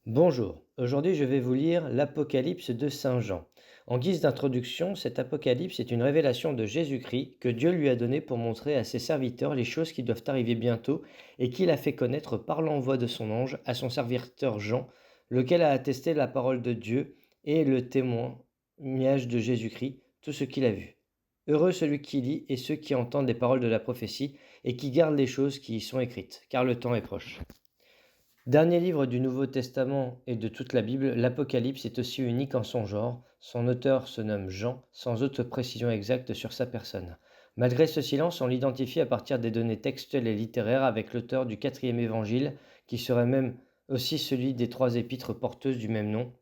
Bonjour, aujourd'hui je vais vous lire l'Apocalypse de Saint Jean. En guise d'introduction, cet Apocalypse est une révélation de Jésus-Christ que Dieu lui a donnée pour montrer à ses serviteurs les choses qui doivent arriver bientôt et qu'il a fait connaître par l'envoi de son ange à son serviteur Jean, lequel a attesté la parole de Dieu et le témoignage de Jésus-Christ, tout ce qu'il a vu. Heureux celui qui lit et ceux qui entendent les paroles de la prophétie et qui gardent les choses qui y sont écrites, car le temps est proche. Dernier livre du Nouveau Testament et de toute la Bible, l'Apocalypse est aussi unique en son genre. Son auteur se nomme Jean, sans autre précision exacte sur sa personne. Malgré ce silence, on l'identifie à partir des données textuelles et littéraires avec l'auteur du quatrième évangile, qui serait même aussi celui des trois épîtres porteuses du même nom.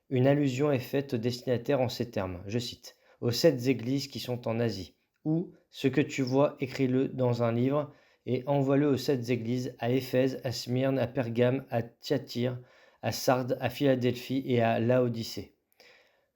Une allusion est faite au destinataire en ces termes, je cite, aux 7 églises qui sont en Asie, ou ce que tu vois, écris-le dans un livre et envoie-le aux 7 églises, à Éphèse, à Smyrne, à Pergame, à Thyatire, à Sardes, à Philadelphie et à Laodicée.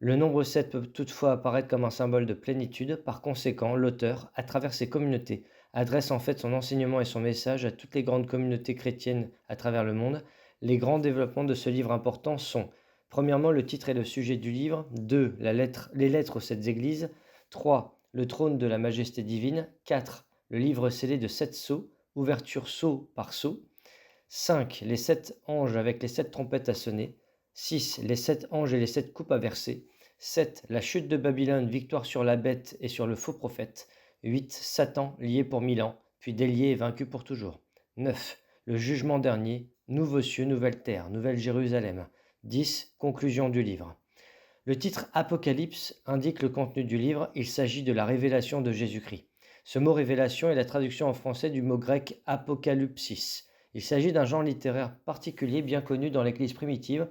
Le nombre 7 peut toutefois apparaître comme un symbole de plénitude, par conséquent, l'auteur, à travers ses communautés, adresse en fait son enseignement et son message à toutes les grandes communautés chrétiennes à travers le monde. Les grands développements de ce livre important sont, premièrement, le titre et le sujet du livre, 2. Les lettres aux 7 églises, 3. Le trône de la majesté divine, 4. Le livre scellé de 7 sceaux, ouverture sceau par sceau, 5. Les 7 anges avec les 7 trompettes à sonner, 6. Les 7 anges et les 7 coupes à verser, 7. La chute de Babylone, victoire sur la bête et sur le faux prophète, 8. Satan lié pour 1000 ans, puis délié et vaincu pour toujours, 9. Le jugement dernier, nouveaux cieux, nouvelle terre, nouvelle Jérusalem, 10. Conclusion du livre. Le titre Apocalypse indique le contenu du livre, il s'agit de la révélation de Jésus-Christ. Ce mot révélation est la traduction en français du mot grec apocalypsis. Il s'agit d'un genre littéraire particulier bien connu dans l'Église primitive,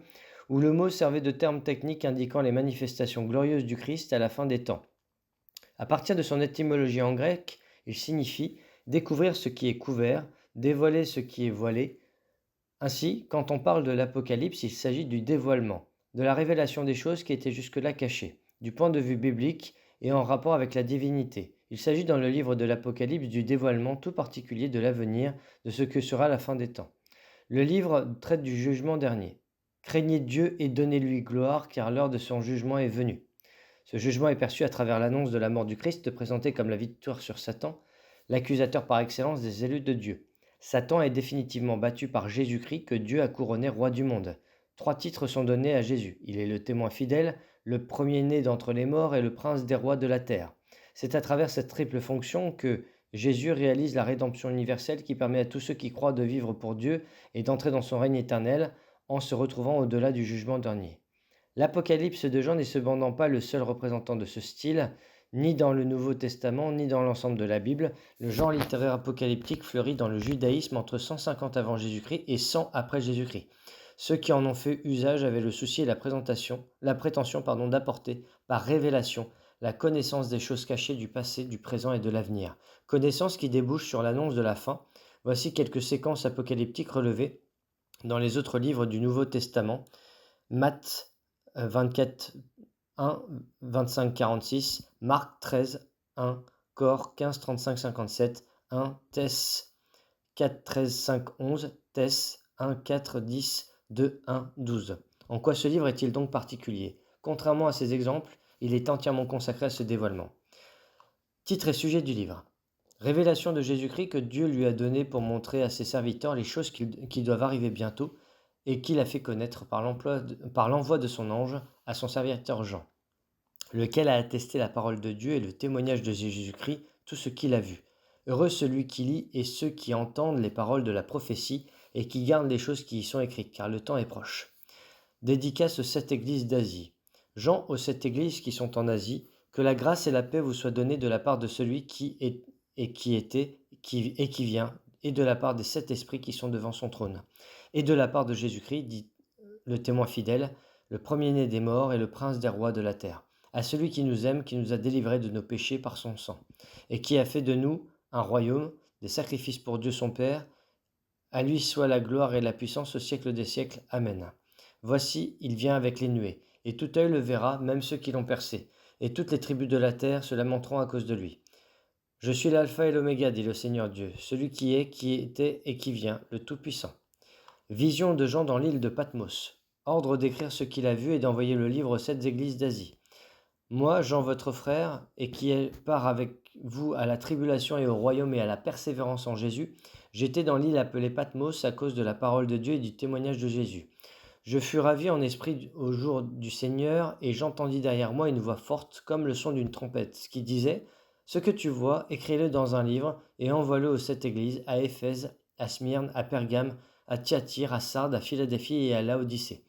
où le mot servait de terme technique indiquant les manifestations glorieuses du Christ à la fin des temps. À partir de son étymologie en grec, il signifie découvrir ce qui est couvert, dévoiler ce qui est voilé. Ainsi, quand on parle de l'Apocalypse, il s'agit du dévoilement, de la révélation des choses qui étaient jusque-là cachées, du point de vue biblique et en rapport avec la divinité. Il s'agit dans le livre de l'Apocalypse du dévoilement tout particulier de l'avenir, de ce que sera la fin des temps. Le livre traite du jugement dernier. Craignez Dieu et donnez-lui gloire, car l'heure de son jugement est venue. Ce jugement est perçu à travers l'annonce de la mort du Christ, présenté comme la victoire sur Satan, l'accusateur par excellence des élus de Dieu. Satan est définitivement battu par Jésus-Christ que Dieu a couronné roi du monde. 3 titres sont donnés à Jésus. Il est le témoin fidèle, le premier-né d'entre les morts et le prince des rois de la terre. C'est à travers cette triple fonction que Jésus réalise la rédemption universelle qui permet à tous ceux qui croient de vivre pour Dieu et d'entrer dans son règne éternel en se retrouvant au-delà du jugement dernier. L'Apocalypse de Jean n'est cependant pas le seul représentant de ce style, ni dans le Nouveau Testament, ni dans l'ensemble de la Bible. Le genre littéraire apocalyptique fleurit dans le judaïsme entre 150 avant Jésus-Christ et 100 après Jésus-Christ. Ceux qui en ont fait usage avaient le souci et la prétention d'apporter, par révélation, la connaissance des choses cachées du passé, du présent et de l'avenir. Connaissance qui débouche sur l'annonce de la fin. Voici quelques séquences apocalyptiques relevées dans les autres livres du Nouveau Testament. Matthieu 24, 1, 25, 46, Marc 13, 1, Cor 15, 35, 57, 1, Thess 4, 13, 5, 11, Thess 1, 4, 10, 2, 1, 12. En quoi ce livre est-il donc particulier? Contrairement à ces exemples, il est entièrement consacré à ce dévoilement. Titre et sujet du livre. Révélation de Jésus-Christ que Dieu lui a donné pour montrer à ses serviteurs les choses qui doivent arriver bientôt et qu'il a fait connaître par l'envoi de son ange à son serviteur Jean, lequel a attesté la parole de Dieu et le témoignage de Jésus-Christ, tout ce qu'il a vu. Heureux celui qui lit et ceux qui entendent les paroles de la prophétie et qui gardent les choses qui y sont écrites, car le temps est proche. Dédicace aux 7 églises d'Asie. Jean aux 7 églises qui sont en Asie, que la grâce et la paix vous soient données de la part de celui qui est et qui était et qui vient, et de la part des 7 esprits qui sont devant son trône, et de la part de Jésus-Christ, dit le témoin fidèle, le premier-né des morts et le prince des rois de la terre, à celui qui nous aime, qui nous a délivrés de nos péchés par son sang, et qui a fait de nous un royaume, des sacrifices pour Dieu son Père. À lui soit la gloire et la puissance au siècle des siècles. Amen. Voici, il vient avec les nuées, et tout œil le verra, même ceux qui l'ont percé, et toutes les tribus de la terre se lamenteront à cause de lui. Je suis l'alpha et l'oméga, dit le Seigneur Dieu, celui qui est, qui était et qui vient, le Tout-Puissant. Vision de Jean dans l'île de Patmos. Ordre d'écrire ce qu'il a vu et d'envoyer le livre aux 7 églises d'Asie. Moi, Jean votre frère, et qui part avec vous à la tribulation et au royaume et à la persévérance en Jésus, j'étais dans l'île appelée Patmos à cause de la parole de Dieu et du témoignage de Jésus. Je fus ravi en esprit au jour du Seigneur, et j'entendis derrière moi une voix forte comme le son d'une trompette, qui disait, ce que tu vois, écris-le dans un livre, et envoie-le aux 7 églises, à Éphèse, à Smyrne, à Pergame, à Thyatire, à Sardes, à Philadelphie et à Laodicée.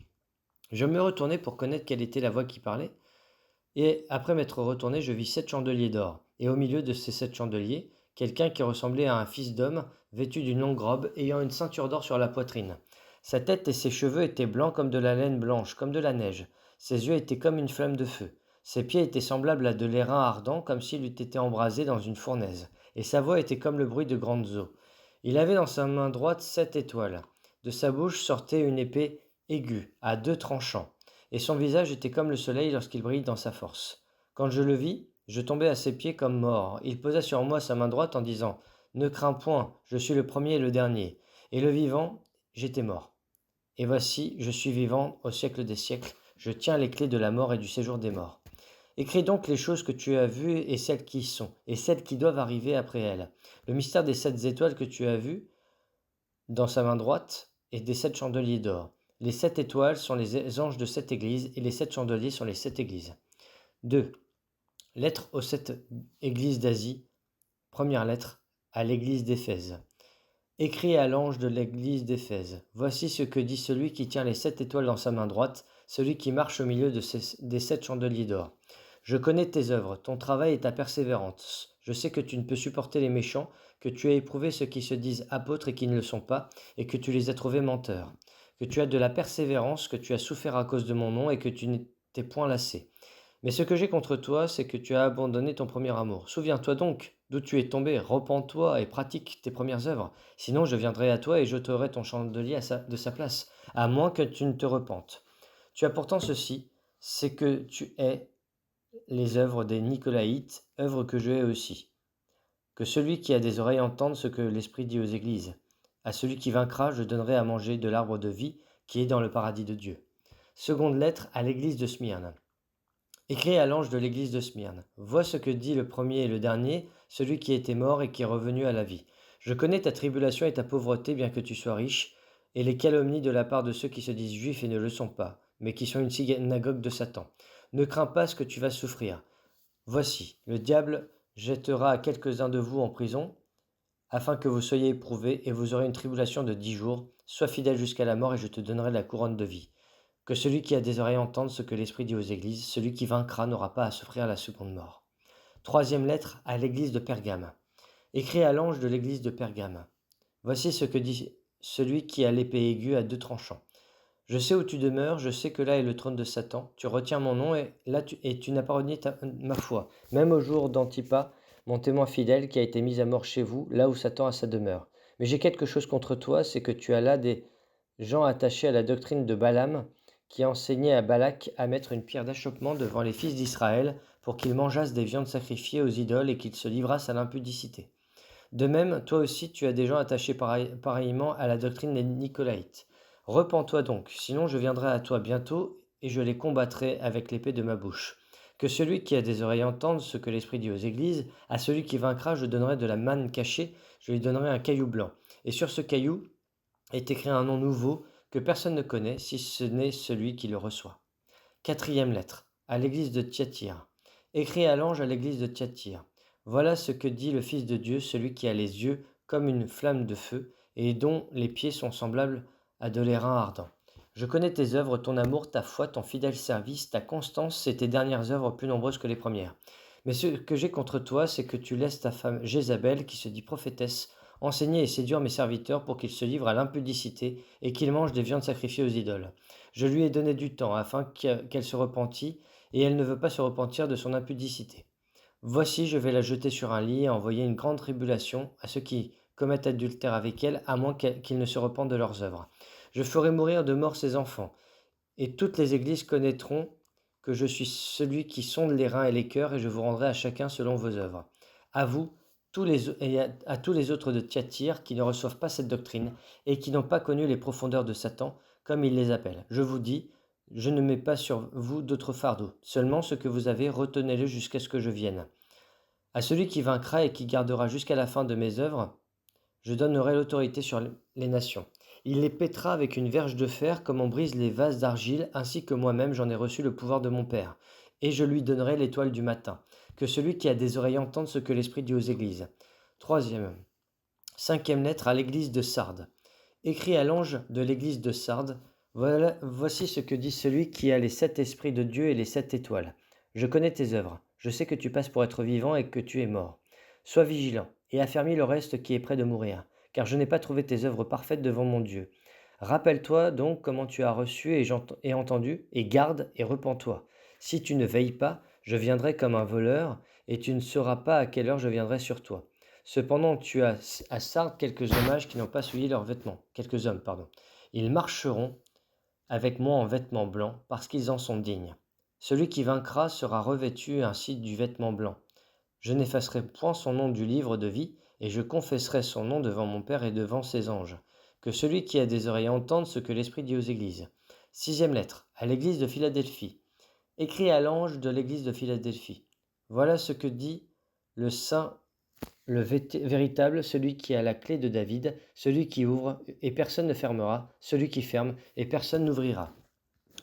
Je me retournai pour connaître quelle était la voix qui parlait, et après m'être retourné, je vis 7 chandeliers d'or, et au milieu de ces 7 chandeliers, quelqu'un qui ressemblait à un fils d'homme, vêtu d'une longue robe, ayant une ceinture d'or sur la poitrine. Sa tête et ses cheveux étaient blancs comme de la laine blanche, comme de la neige. Ses yeux étaient comme une flamme de feu. Ses pieds étaient semblables à de l'airain ardent, comme s'il eût été embrasé dans une fournaise. Et sa voix était comme le bruit de grandes eaux. Il avait dans sa main droite 7 étoiles. De sa bouche sortait une épée aiguë, à 2 tranchants, et son visage était comme le soleil lorsqu'il brille dans sa force. Quand je le vis, je tombai à ses pieds comme mort. Il posa sur moi sa main droite en disant, ne crains point, je suis le premier et le dernier. Et le vivant, j'étais mort. Et voici, je suis vivant au siècle des siècles, je tiens les clés de la mort et du séjour des morts. Écris donc les choses que tu as vues et celles qui y sont, et celles qui doivent arriver après elles. Le mystère des 7 étoiles que tu as vues dans sa main droite et des 7 chandeliers d'or. Les 7 étoiles sont les anges de 7 églises et les 7 chandeliers sont les 7 églises. 2. Lettre aux 7 églises d'Asie. Première lettre à l'église d'Éphèse. Écrit à l'ange de l'église d'Éphèse. Voici ce que dit celui qui tient les 7 étoiles dans sa main droite, celui qui marche au milieu des 7 chandeliers d'or. Je connais tes œuvres, ton travail et ta persévérance. Je sais que tu ne peux supporter les méchants, que tu as éprouvé ceux qui se disent apôtres et qui ne le sont pas, et que tu les as trouvés menteurs. Que tu as de la persévérance, que tu as souffert à cause de mon nom et que tu n'étais point lassé. Mais ce que j'ai contre toi, c'est que tu as abandonné ton premier amour. Souviens-toi donc d'où tu es tombé, repens-toi et pratique tes premières œuvres. Sinon, je viendrai à toi et j'ôterai ton chandelier de sa place, à moins que tu ne te repentes. Tu as pourtant ceci, c'est que tu hais les œuvres des Nicolaïtes, œuvres que je hais aussi. Que celui qui a des oreilles entende ce que l'Esprit dit aux églises. À celui qui vaincra, je donnerai à manger de l'arbre de vie qui est dans le paradis de Dieu. Seconde lettre à l'église de Smyrne. Écrit à l'ange de l'église de Smyrne. Vois ce que dit le premier et le dernier, celui qui était mort et qui est revenu à la vie. Je connais ta tribulation et ta pauvreté, bien que tu sois riche, et les calomnies de la part de ceux qui se disent juifs et ne le sont pas, mais qui sont une synagogue de Satan. Ne crains pas ce que tu vas souffrir. Voici, le diable jettera quelques-uns de vous en prison, afin que vous soyez éprouvés, et vous aurez une tribulation de 10 jours. Sois fidèle jusqu'à la mort, et je te donnerai la couronne de vie. Que celui qui a des oreilles entende ce que l'Esprit dit aux églises, celui qui vaincra n'aura pas à souffrir la seconde mort. Troisième lettre à l'église de Pergame. Écrit à l'ange de l'église de Pergame. Voici ce que dit celui qui a l'épée aiguë à 2 tranchants. Je sais où tu demeures, je sais que là est le trône de Satan. Tu retiens mon nom et tu n'as pas renié ma foi. Même au jour d'Antipas, mon témoin fidèle qui a été mis à mort chez vous, là où Satan a sa demeure. Mais j'ai quelque chose contre toi, c'est que tu as là des gens attachés à la doctrine de Balaam, qui enseignait à Balak à mettre une pierre d'achoppement devant les fils d'Israël pour qu'ils mangeassent des viandes sacrifiées aux idoles et qu'ils se livrassent à l'impudicité. De même, toi aussi tu as des gens attachés pareillement à la doctrine des Nicolaïtes. Repens-toi donc, sinon je viendrai à toi bientôt et je les combattrai avec l'épée de ma bouche. Que celui qui a des oreilles entende ce que l'Esprit dit aux églises, à celui qui vaincra je donnerai de la manne cachée, je lui donnerai un caillou blanc. Et sur ce caillou est écrit un nom nouveau que personne ne connaît si ce n'est celui qui le reçoit. Quatrième lettre, à l'église de Thyatire. Écrit à l'ange à l'église de Thyatire. Voilà ce que dit le Fils de Dieu, celui qui a les yeux comme une flamme de feu, et dont les pieds sont semblables à de l'airain ardent. Je connais tes œuvres, ton amour, ta foi, ton fidèle service, ta constance et tes dernières œuvres plus nombreuses que les premières. Mais ce que j'ai contre toi, c'est que tu laisses ta femme Jézabel, qui se dit prophétesse, enseigner et séduire mes serviteurs pour qu'ils se livrent à l'impudicité et qu'ils mangent des viandes sacrifiées aux idoles. Je lui ai donné du temps afin qu'elle se repentît, et elle ne veut pas se repentir de son impudicité. Voici, je vais la jeter sur un lit et envoyer une grande tribulation à ceux qui commettent adultère avec elle, à moins qu'ils ne se repentent de leurs œuvres. Je ferai mourir de mort ses enfants, et toutes les églises connaîtront que je suis celui qui sonde les reins et les cœurs, et je vous rendrai à chacun selon vos œuvres. À vous, à tous les autres de Thyatire qui ne reçoivent pas cette doctrine et qui n'ont pas connu les profondeurs de Satan, comme il les appelle. Je vous dis, je ne mets pas sur vous d'autres fardeaux. Seulement ce que vous avez, retenez-le jusqu'à ce que je vienne. À celui qui vaincra et qui gardera jusqu'à la fin de mes œuvres, je donnerai l'autorité sur les nations. Il les pétera avec une verge de fer comme on brise les vases d'argile, ainsi que moi-même j'en ai reçu le pouvoir de mon Père. Et je lui donnerai l'étoile du matin. Que celui qui a des oreilles entende ce que l'Esprit dit aux églises. Cinquième lettre à l'église de Sardes. Écrit à l'ange de l'église de Sardes, voici ce que dit celui qui a les 7 esprits de Dieu et les 7 étoiles. Je connais tes œuvres, je sais que tu passes pour être vivant et que tu es mort. Sois vigilant et affermis le reste qui est près de mourir, car je n'ai pas trouvé tes œuvres parfaites devant mon Dieu. Rappelle-toi donc comment tu as reçu et entendu, et garde et repens-toi. Si tu ne veilles pas, je viendrai comme un voleur, et tu ne sauras pas à quelle heure je viendrai sur toi. Cependant, tu as à Sardes quelques hommages qui n'ont pas souillé leurs vêtements. Quelques hommes, pardon. Ils marcheront avec moi en vêtements blancs, parce qu'ils en sont dignes. Celui qui vaincra sera revêtu ainsi du vêtement blanc. Je n'effacerai point son nom du livre de vie, et je confesserai son nom devant mon Père et devant ses anges. Que celui qui a des oreilles entende ce que l'Esprit dit aux églises. Sixième lettre, à l'église de Philadelphie. Écrit à l'ange de l'église de Philadelphie. Voilà ce que dit le saint, le véritable, celui qui a la clé de David, celui qui ouvre et personne ne fermera, celui qui ferme et personne n'ouvrira.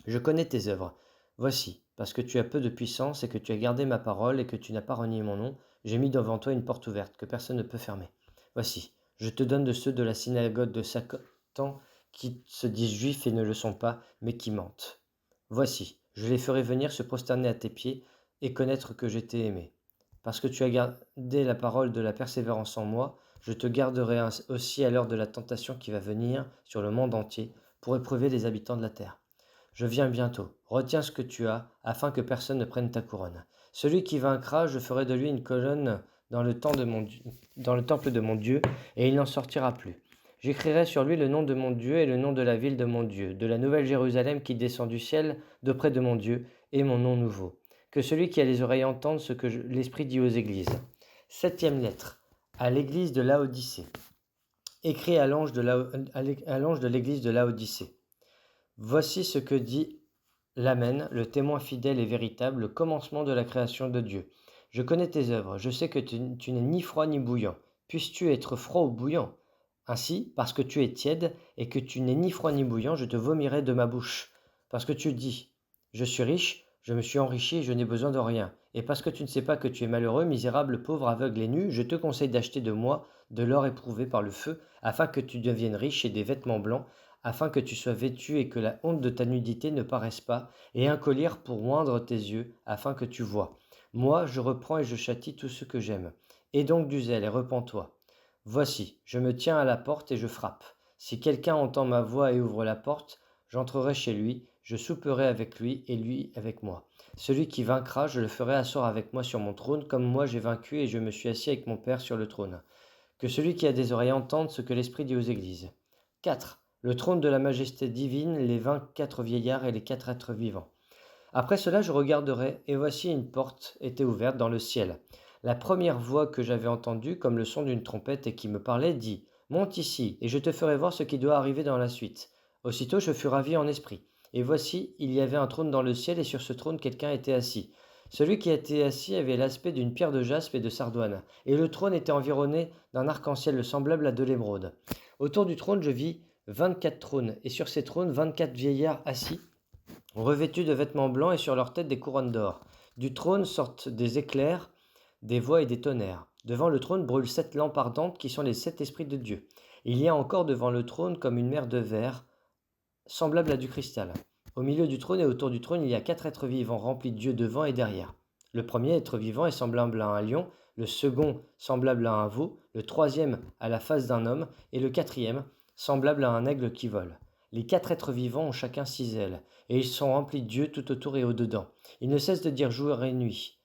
Je connais tes œuvres. Voici, parce que tu as peu de puissance et que tu as gardé ma parole et que tu n'as pas renié mon nom, j'ai mis devant toi une porte ouverte que personne ne peut fermer. Voici, je te donne de ceux de la synagogue de Satan qui se disent juifs et ne le sont pas, mais qui mentent. Voici, je les ferai venir se prosterner à tes pieds et connaître que je t'ai aimé. Parce que tu as gardé la parole de la persévérance en moi, je te garderai aussi à l'heure de la tentation qui va venir sur le monde entier pour éprouver les habitants de la terre. Je viens bientôt. Retiens ce que tu as, afin que personne ne prenne ta couronne. Celui qui vaincra, je ferai de lui une colonne dans le temple de mon Dieu, et il n'en sortira plus. J'écrirai sur lui le nom de mon Dieu et le nom de la ville de mon Dieu, de la nouvelle Jérusalem qui descend du ciel d'auprès de mon Dieu, et mon nom nouveau. Que celui qui a les oreilles entende ce que l'Esprit dit aux églises. Septième lettre, à l'église de Laodicée. Écrit à l'ange de l'église de Laodicée. Voici ce que dit l'Amen, le témoin fidèle et véritable, le commencement de la création de Dieu. Je connais tes œuvres, je sais que tu n'es ni froid ni bouillant. Puisses-tu être froid ou bouillant? Ainsi, parce que tu es tiède et que tu n'es ni froid ni bouillant, je te vomirai de ma bouche. Parce que tu dis, je suis riche, je me suis enrichi et je n'ai besoin de rien. Et parce que tu ne sais pas que tu es malheureux, misérable, pauvre, aveugle et nu, je te conseille d'acheter de moi de l'or éprouvé par le feu, afin que tu deviennes riche et des vêtements blancs, afin que tu sois vêtu et que la honte de ta nudité ne paraisse pas, et un collier pour oindre tes yeux, afin que tu vois. Moi, je reprends et je châtie tout ce que j'aime. Aie donc du zèle et repens-toi. Voici, je me tiens à la porte et je frappe. Si quelqu'un entend ma voix et ouvre la porte, j'entrerai chez lui, je souperai avec lui et lui avec moi. Celui qui vaincra, je le ferai asseoir avec moi sur mon trône, comme moi j'ai vaincu et je me suis assis avec mon Père sur le trône. Que celui qui a des oreilles entende ce que l'Esprit dit aux églises. 4. Le trône de la majesté divine, les 24 vieillards et les 4 êtres vivants. Après cela, je regarderai, et voici une porte était ouverte dans le ciel. La première voix que j'avais entendue, comme le son d'une trompette et qui me parlait, dit « Monte ici, et je te ferai voir ce qui doit arriver dans la suite. » Aussitôt je fus ravi en esprit. Et voici, il y avait un trône dans le ciel, et sur ce trône quelqu'un était assis. Celui qui était assis avait l'aspect d'une pierre de jaspe et de sardoine, et le trône était environné d'un arc-en-ciel semblable à de l'émeraude. Autour du trône, je vis 24 trônes, et sur ces trônes, 24 vieillards assis, revêtus de vêtements blancs et sur leurs têtes des couronnes d'or. Du trône sortent des éclairs, des voix et des tonnerres. Devant le trône brûlent 7 lampes ardentes qui sont les 7 esprits de Dieu. Il y a encore devant le trône comme une mer de verre, semblable à du cristal. Au milieu du trône et autour du trône, il y a 4 êtres vivants remplis de Dieu devant et derrière. Le premier être vivant est semblable à un lion, le second semblable à un veau, le troisième à la face d'un homme, et le quatrième semblable à un aigle qui vole. Les 4 êtres vivants ont chacun 6 ailes, et ils sont remplis de Dieu tout autour et au-dedans. Ils ne cessent de dire jour et nuit,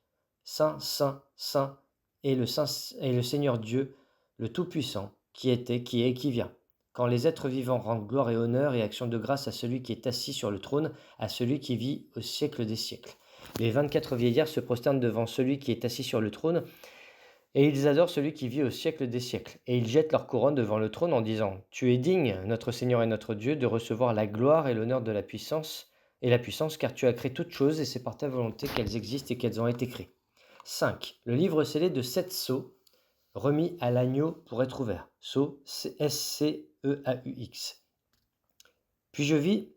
Saint, Saint, Saint est le Seigneur Dieu, le Tout-Puissant, qui était, qui est et qui vient. Quand les êtres vivants rendent gloire et honneur et action de grâce à celui qui est assis sur le trône, à celui qui vit au siècle des siècles. Les 24 vieillards se prosternent devant celui qui est assis sur le trône Et ils adorent celui qui vit au siècle des siècles. Et ils jettent leur couronne devant le trône en disant: Tu es digne, notre Seigneur et notre Dieu, de recevoir la gloire et l'honneur de la puissance, car tu as créé toutes choses et c'est par ta volonté qu'elles existent et qu'elles ont été créées. 5. Le livre scellé de 7 sceaux, remis à l'agneau pour être ouvert. Sceaux, S-C-E-A-U-X. Puis je vis,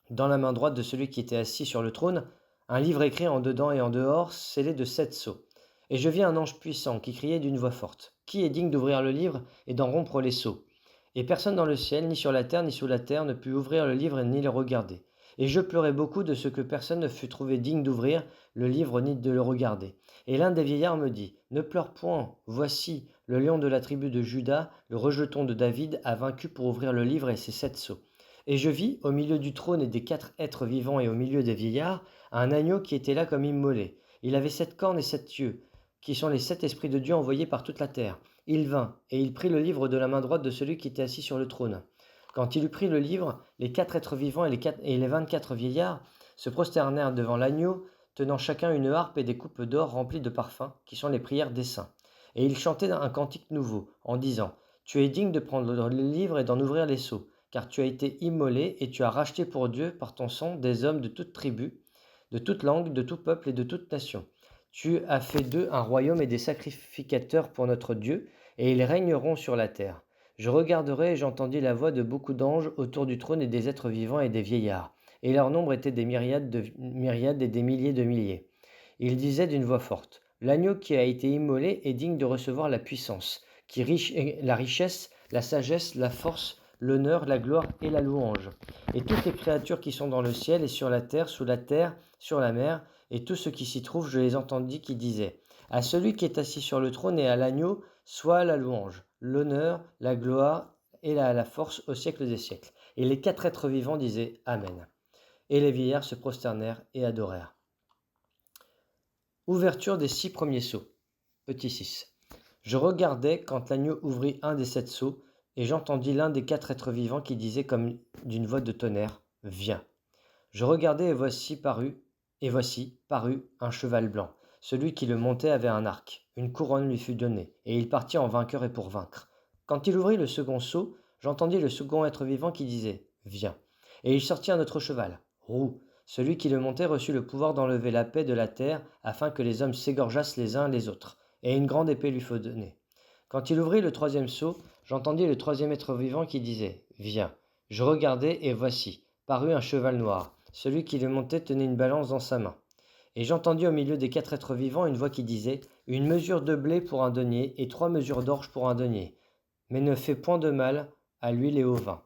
dans la main droite de celui qui était assis sur le trône, un livre écrit en dedans et en dehors, scellé de 7 sceaux. Et je vis un ange puissant qui criait d'une voix forte: Qui est digne d'ouvrir le livre et d'en rompre les sceaux? Et personne dans le ciel, ni sur la terre, ni sous la terre, ne put ouvrir le livre ni le regarder. Et je pleurais beaucoup de ce que personne ne fut trouvé digne d'ouvrir le livre ni de le regarder. Et l'un des vieillards me dit: Ne pleure point, voici, le lion de la tribu de Juda, le rejeton de David, a vaincu pour ouvrir le livre et ses 7 sceaux. Et je vis, au milieu du trône et des 4 êtres vivants et au milieu des vieillards, un agneau qui était là comme immolé. Il avait 7 cornes et 7 yeux, qui sont les 7 esprits de Dieu envoyés par toute la terre. Il vint, et il prit le livre de la main droite de celui qui était assis sur le trône. Quand il eut pris le livre, les 4 êtres vivants et les 24 vieillards se prosternèrent devant l'agneau, tenant chacun une harpe et des coupes d'or remplies de parfums, qui sont les prières des saints. Et ils chantaient un cantique nouveau, en disant: Tu es digne de prendre le livre et d'en ouvrir les sceaux, car tu as été immolé et tu as racheté pour Dieu par ton sang des hommes de toute tribu, de toute langue, de tout peuple et de toute nation. Tu as fait d'eux un royaume et des sacrificateurs pour notre Dieu, et ils régneront sur la terre. Je regarderai et j'entendis la voix de beaucoup d'anges autour du trône et des êtres vivants et des vieillards, et leur nombre était des myriades et des milliers de milliers. Ils disaient d'une voix forte: L'agneau qui a été immolé est digne de recevoir la puissance, la richesse, la sagesse, la force, l'honneur, la gloire et la louange. Et toutes les créatures qui sont dans le ciel et sur la terre, sous la terre, sur la mer, et tous ceux qui s'y trouvent, je les entendis qui disaient: À celui qui est assis sur le trône et à l'agneau, soit la louange, l'honneur, la gloire et la force au siècle des siècles. Et les 4 êtres vivants disaient: Amen. Et les vieillards se prosternèrent et adorèrent. Ouverture des 6 premiers sceaux. Petit 6. Je regardais quand l'agneau ouvrit un des 7 sceaux, et j'entendis l'un des 4 êtres vivants qui disait comme d'une voix de tonnerre: Viens. Je regardai et voici parut un cheval blanc. Celui qui le montait avait un arc. Une couronne lui fut donnée, et il partit en vainqueur et pour vaincre. Quand il ouvrit le second sceau, j'entendis le second être vivant qui disait: Viens. Et il sortit un autre cheval, roux. Celui qui le montait reçut le pouvoir d'enlever la paix de la terre, afin que les hommes s'égorgeassent les uns les autres. Et une grande épée lui fut donnée. Quand il ouvrit le troisième sceau, j'entendis le troisième être vivant qui disait: Viens. Je regardai, et voici, parut un cheval noir. Celui qui le montait tenait une balance dans sa main. Et j'entendis au milieu des 4 êtres vivants une voix qui disait: Une mesure de blé pour un denier, et 3 mesures d'orge pour un denier. Mais ne fais point de mal à l'huile et au vin.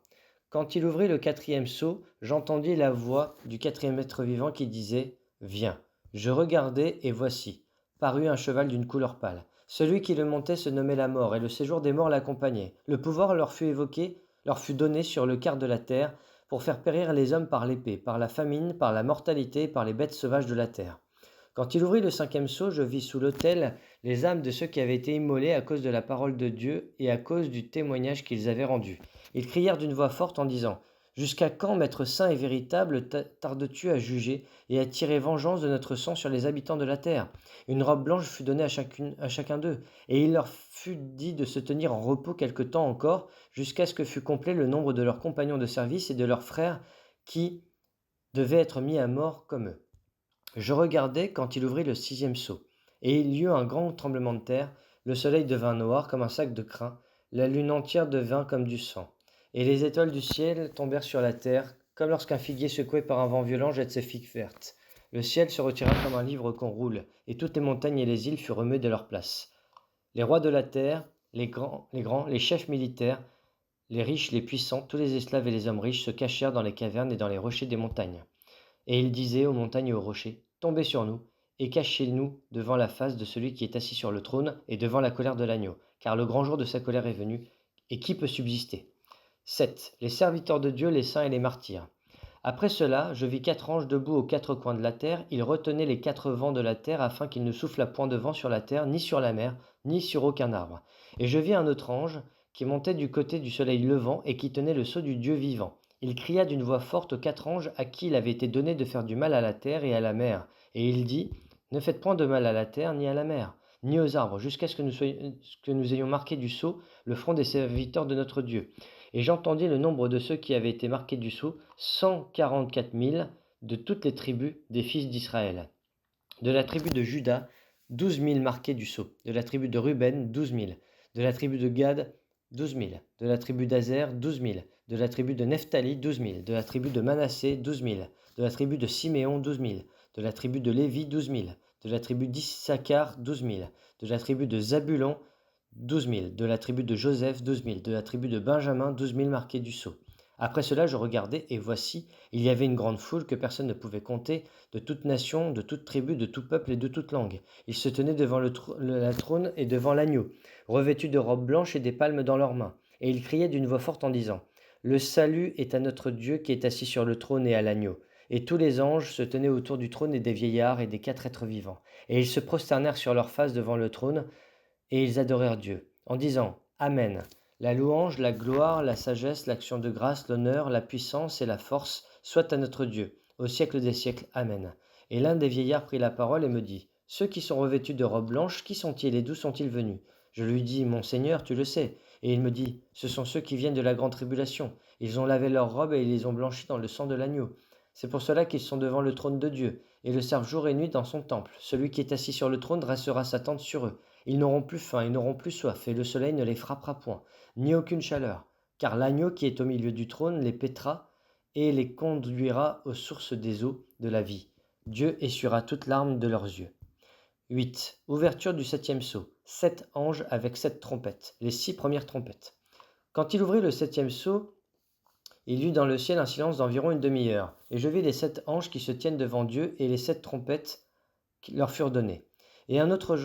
Quand il ouvrit le quatrième sceau, j'entendis la voix du quatrième être vivant qui disait: Viens. Je regardai, et voici, parut un cheval d'une couleur pâle. Celui qui le montait se nommait la mort, et le séjour des morts l'accompagnait. Le pouvoir leur fut donné sur le quart de la terre, pour faire périr les hommes par l'épée, par la famine, par la mortalité, par les bêtes sauvages de la terre. Quand il ouvrit le cinquième sceau, je vis sous l'autel les âmes de ceux qui avaient été immolés à cause de la parole de Dieu et à cause du témoignage qu'ils avaient rendu. Ils crièrent d'une voix forte en disant: Jusqu'à quand, Maître saint et véritable, tardes-tu à juger et à tirer vengeance de notre sang sur les habitants de la terre? Une robe blanche fut donnée à chacun d'eux, et il leur fut dit de se tenir en repos quelque temps encore, jusqu'à ce que fût complet le nombre de leurs compagnons de service et de leurs frères qui devaient être mis à mort comme eux. Je regardai quand il ouvrit le sixième sceau, et il y eut un grand tremblement de terre, le soleil devint noir comme un sac de crin, la lune entière devint comme du sang, et les étoiles du ciel tombèrent sur la terre, comme lorsqu'un figuier secoué par un vent violent jette ses figues vertes. Le ciel se retira comme un livre qu'on roule, et toutes les montagnes et les îles furent remuées de leur place. Les rois de la terre, les grands, les chefs militaires, les riches, les puissants, tous les esclaves et les hommes riches se cachèrent dans les cavernes et dans les rochers des montagnes. Et ils disaient aux montagnes et aux rochers: Tombez sur nous, et cachez-nous devant la face de celui qui est assis sur le trône et devant la colère de l'agneau, car le grand jour de sa colère est venu, et qui peut subsister? 7. Les serviteurs de Dieu, les saints et les martyrs. Après cela, je vis 4 anges debout aux 4 coins de la terre. Ils retenaient les 4 vents de la terre afin qu'il ne soufflât point de vent sur la terre, ni sur la mer, ni sur aucun arbre. Et je vis un autre ange qui montait du côté du soleil levant et qui tenait le sceau du Dieu vivant. Il cria d'une voix forte aux 4 anges à qui il avait été donné de faire du mal à la terre et à la mer. Et il dit: Ne faites point de mal à la terre ni à la mer, ni aux arbres, jusqu'à ce que nous ayons marqué du sceau le front des serviteurs de notre Dieu. Et j'entendis le nombre de ceux qui avaient été marqués du sceau, 144 000 de toutes les tribus des fils d'Israël. De la tribu de Juda, 12 000 marqués du sceau. De la tribu de Ruben, 12 000. De la tribu de Gad, 12 000. De la tribu d'Azer, 12 000. De la tribu de Nephtali, 12 000. De la tribu de Manassé, 12 000. De la tribu de Siméon, 12 000. De la tribu de Lévi, 12 000. De la tribu d'Issachar, 12 000. De la tribu de Zabulon, 12 000. De la tribu de Joseph, 12 000. De la tribu de Benjamin, 12 000 marqués du sceau. Après cela, je regardai, et voici, il y avait une grande foule que personne ne pouvait compter, de toute nation, de toute tribu, de tout peuple et de toute langue. Ils se tenaient devant la trône et devant l'agneau, revêtus de robes blanches et des palmes dans leurs mains. Et ils criaient d'une voix forte en disant, « Le salut est à notre Dieu qui est assis sur le trône et à l'agneau. » Et tous les anges se tenaient autour du trône et des vieillards et des 4 êtres vivants. Et ils se prosternèrent sur leurs faces devant le trône, et ils adorèrent Dieu, en disant, « Amen. » La louange, la gloire, la sagesse, l'action de grâce, l'honneur, la puissance et la force soient à notre Dieu, au siècle des siècles. Amen. Et l'un des vieillards prit la parole et me dit, « Ceux qui sont revêtus de robes blanches, qui sont-ils et d'où sont-ils venus ?» Je lui dis, « Mon Seigneur, tu le sais. » Et il me dit, « Ce sont ceux qui viennent de la grande tribulation. Ils ont lavé leurs robes et ils les ont blanchies dans le sang de l'agneau. C'est pour cela qu'ils sont devant le trône de Dieu, et le servent jour et nuit dans son temple. Celui qui est assis sur le trône dressera sa tente sur eux. Ils n'auront plus faim, ils n'auront plus soif, et le soleil ne les frappera point, ni aucune chaleur, car l'agneau qui est au milieu du trône les paîtra et les conduira aux sources des eaux de la vie. Dieu essuiera toute larme de leurs yeux. 8. Ouverture du 7e sceau. 7 anges avec 7 trompettes, les 6 premières trompettes. Quand il ouvrit le 7e sceau, il y eut dans le ciel un silence d'environ une demi-heure, et je vis les 7 anges qui se tiennent devant Dieu et les 7 trompettes qui leur furent données. Et un autre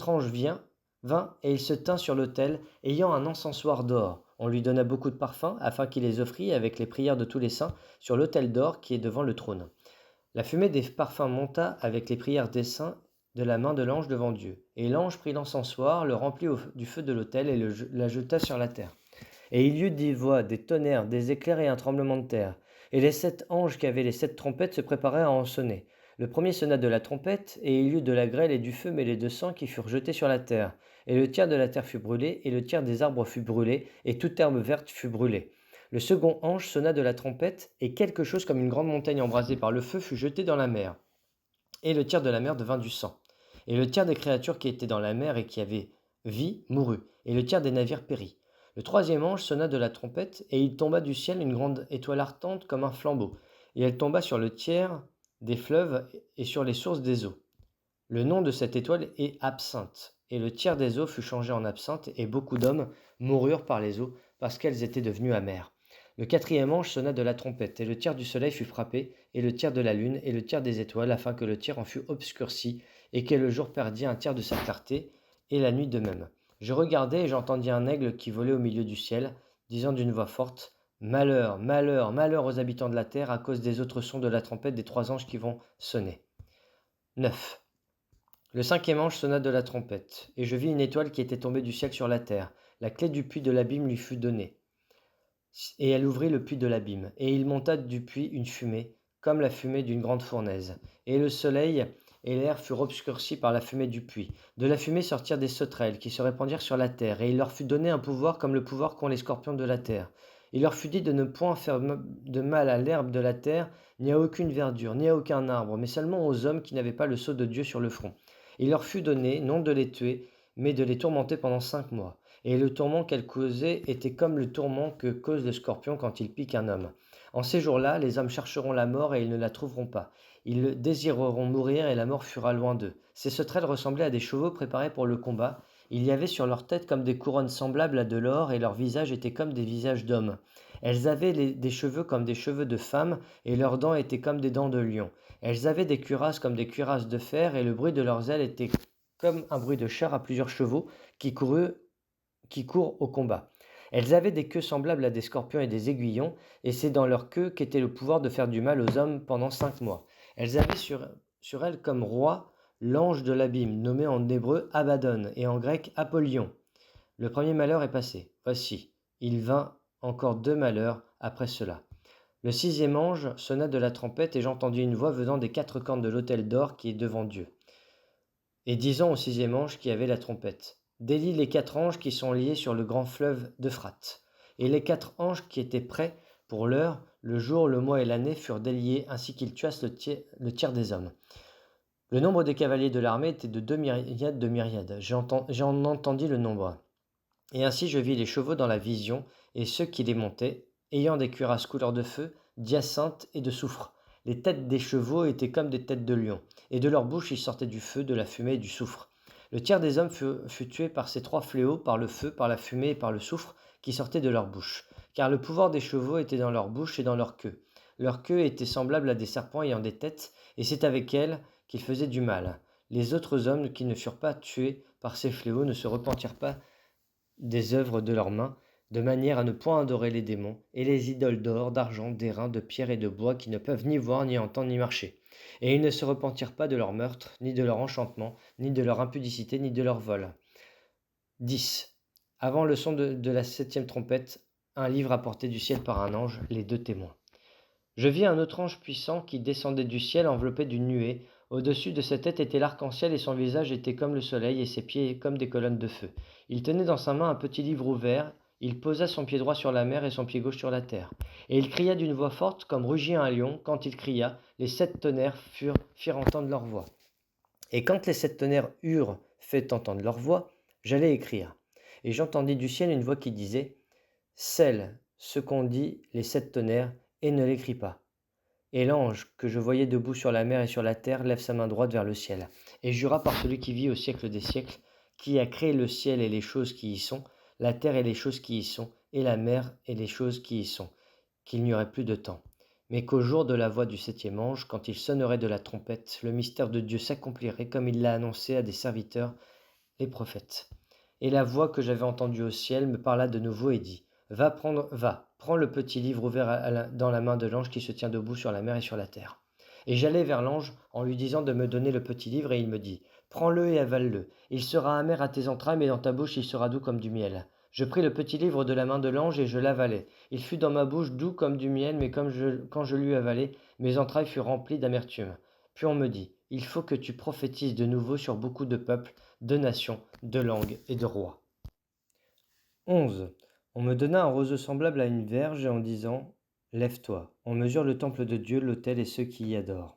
ange vint, et il se tint sur l'autel, ayant un encensoir d'or. On lui donna beaucoup de parfums, afin qu'il les offrît avec les prières de tous les saints sur l'autel d'or qui est devant le trône. La fumée des parfums monta avec les prières des saints de la main de l'ange devant Dieu. Et l'ange prit l'encensoir, le remplit du feu de l'autel et la jeta sur la terre. Et il y eut des voix, des tonnerres, des éclairs et un tremblement de terre. Et les 7 anges qui avaient les 7 trompettes se préparaient à en sonner. Le premier sonna de la trompette, et il y eut de la grêle et du feu mêlés de sang qui furent jetés sur la terre. Et le tiers de la terre fut brûlé, et le tiers des arbres fut brûlé, et toute herbe verte fut brûlée. Le second ange sonna de la trompette, et quelque chose comme une grande montagne embrasée par le feu fut jeté dans la mer. Et le tiers de la mer devint du sang. Et le tiers des créatures qui étaient dans la mer et qui avaient vie mourut, et le tiers des navires périt. Le troisième ange sonna de la trompette, et il tomba du ciel une grande étoile ardente comme un flambeau, et elle tomba sur le tiers des fleuves et sur les sources des eaux. Le nom de cette étoile est Absinthe, et le tiers des eaux fut changé en absinthe, et beaucoup d'hommes moururent par les eaux, parce qu'elles étaient devenues amères. Le quatrième ange sonna de la trompette, et le tiers du soleil fut frappé, et le tiers de la lune, et le tiers des étoiles, afin que le tiers en fût obscurci, et que le jour perdît un tiers de sa clarté, et la nuit de même. Je regardai, et j'entendis un aigle qui volait au milieu du ciel, disant d'une voix forte, « Malheur, malheur, malheur aux habitants de la terre, à cause des autres sons de la trompette des 3 anges qui vont sonner. » 9. Le cinquième ange sonna de la trompette, et je vis une étoile qui était tombée du ciel sur la terre. La clé du puits de l'abîme lui fut donnée, et elle ouvrit le puits de l'abîme, et il monta du puits une fumée, comme la fumée d'une grande fournaise. Et le soleil et l'air furent obscurcis par la fumée du puits. De la fumée sortirent des sauterelles qui se répandirent sur la terre, et il leur fut donné un pouvoir comme le pouvoir qu'ont les scorpions de la terre. Il leur fut dit de ne point faire de mal à l'herbe de la terre, ni à aucune verdure, ni à aucun arbre, mais seulement aux hommes qui n'avaient pas le sceau de Dieu sur le front. Il leur fut donné, non de les tuer, mais de les tourmenter pendant 5 mois. Et le tourment qu'elles causaient était comme le tourment que cause le scorpion quand il pique un homme. En ces jours-là, les hommes chercheront la mort et ils ne la trouveront pas. Ils désireront mourir et la mort fuira loin d'eux. Ces sauterelles ressemblaient à des chevaux préparés pour le combat. Il y avait sur leur tête comme des couronnes semblables à de l'or et leurs visages étaient comme des visages d'hommes. Elles avaient des cheveux comme des cheveux de femmes et leurs dents étaient comme des dents de lion. Elles avaient des cuirasses comme des cuirasses de fer et le bruit de leurs ailes était comme un bruit de char à plusieurs chevaux qui courent au combat. Elles avaient des queues semblables à des scorpions et des aiguillons, et c'est dans leur queue qu'était le pouvoir de faire du mal aux hommes pendant 5 mois. Elles avaient sur elles comme roi l'ange de l'abîme, nommé en hébreu Abaddon et en grec Apollyon. Le premier malheur est passé. Voici, il vint encore 2 malheurs après cela. Le 6e ange sonna de la trompette et j'entendis une voix venant des 4 cornes de l'autel d'or qui est devant Dieu. Et disons au sixième ange qui avait la trompette: délie les 4 anges qui sont liés sur le grand fleuve d'Euphrate. Et les 4 anges qui étaient prêts pour l'heure, le jour, le mois et l'année furent déliés, ainsi qu'ils tuassent le tiers des hommes. Le nombre des cavaliers de l'armée était de 2 myriades de myriades. J'en entendis le nombre. Et ainsi je vis les chevaux dans la vision, et ceux qui les montaient, ayant des cuirasses couleur de feu, d'hyacinthe et de soufre. Les têtes des chevaux étaient comme des têtes de lions, et de leur bouche il sortait du feu, de la fumée et du soufre. Le tiers des hommes fut tué par ces 3 fléaux, par le feu, par la fumée et par le soufre qui sortait de leur bouche. Car le pouvoir des chevaux était dans leur bouche et dans leur queue. Leur queue était semblable à des serpents ayant des têtes, et c'est avec elles qu'ils faisaient du mal. Les autres hommes qui ne furent pas tués par ces fléaux ne se repentirent pas des œuvres de leurs mains, de manière à ne point adorer les démons, et les idoles d'or, d'argent, d'airain, de pierre et de bois qui ne peuvent ni voir, ni entendre, ni marcher. Et ils ne se repentirent pas de leur meurtre, ni de leur enchantement, ni de leur impudicité, ni de leur vol. 10. Avant le son de la 7e trompette, un livre apporté du ciel par un ange, les 2 témoins. Je vis un autre ange puissant qui descendait du ciel enveloppé d'une nuée. Au-dessus de sa tête était l'arc-en-ciel et son visage était comme le soleil et ses pieds comme des colonnes de feu. Il tenait dans sa main un petit livre ouvert. Il posa son pied droit sur la mer et son pied gauche sur la terre. Et il cria d'une voix forte comme rugit un lion. Quand il cria, les 7 tonnerres firent entendre leur voix. Et quand les 7 tonnerres eurent fait entendre leur voix, j'allais écrire. Et j'entendis du ciel une voix qui disait: scelle ce qu'ont dit les 7 tonnerres et ne l'écris pas. Et l'ange que je voyais debout sur la mer et sur la terre lève sa main droite vers le ciel, et jura par celui qui vit au siècle des siècles, qui a créé le ciel et les choses qui y sont, la terre et les choses qui y sont, et la mer et les choses qui y sont, qu'il n'y aurait plus de temps. Mais qu'au jour de la voix du 7e ange, quand il sonnerait de la trompette, le mystère de Dieu s'accomplirait comme il l'a annoncé à des serviteurs, les prophètes. Et la voix que j'avais entendue au ciel me parla de nouveau et dit: va, prends le petit livre ouvert dans la main de l'ange qui se tient debout sur la mer et sur la terre. Et j'allai vers l'ange en lui disant de me donner le petit livre, et il me dit: prends-le et avale-le. Il sera amer à tes entrailles, mais dans ta bouche il sera doux comme du miel. Je pris le petit livre de la main de l'ange et je l'avalai. Il fut dans ma bouche doux comme du miel, mais quand je l'eus avalé, mes entrailles furent remplies d'amertume. Puis on me dit: il faut que tu prophétises de nouveau sur beaucoup de peuples, de nations, de langues et de rois. 11. On me donna un roseau semblable à une verge en disant: lève-toi, on mesure le temple de Dieu, l'autel et ceux qui y adorent.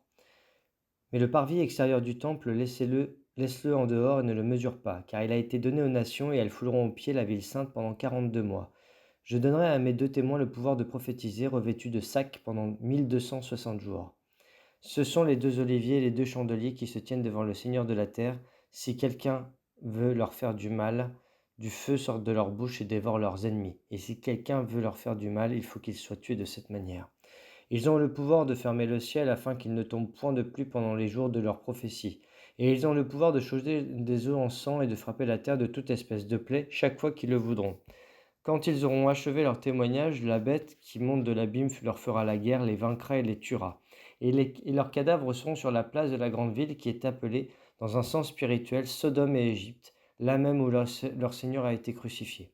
Mais le parvis extérieur du temple, laisse-le en dehors et ne le mesure pas, car il a été donné aux nations et elles fouleront au pied la ville sainte pendant 42 mois. Je donnerai à mes 2 témoins le pouvoir de prophétiser, revêtus de sacs pendant 1260 jours. Ce sont les 2 oliviers et les 2 chandeliers qui se tiennent devant le Seigneur de la terre. Si quelqu'un veut leur faire du mal, du feu sort de leur bouche et dévore leurs ennemis. Et si quelqu'un veut leur faire du mal, il faut qu'il soit tué de cette manière. Ils ont le pouvoir de fermer le ciel afin qu'il ne tombe point de pluie pendant les jours de leur prophétie. Et ils ont le pouvoir de changer des eaux en sang et de frapper la terre de toute espèce de plaie chaque fois qu'ils le voudront. Quand ils auront achevé leur témoignage, la bête qui monte de l'abîme leur fera la guerre, les vaincra et les tuera. Et leurs cadavres seront sur la place de la grande ville qui est appelée, dans un sens spirituel, Sodome et Égypte, là même où leur Seigneur a été crucifié.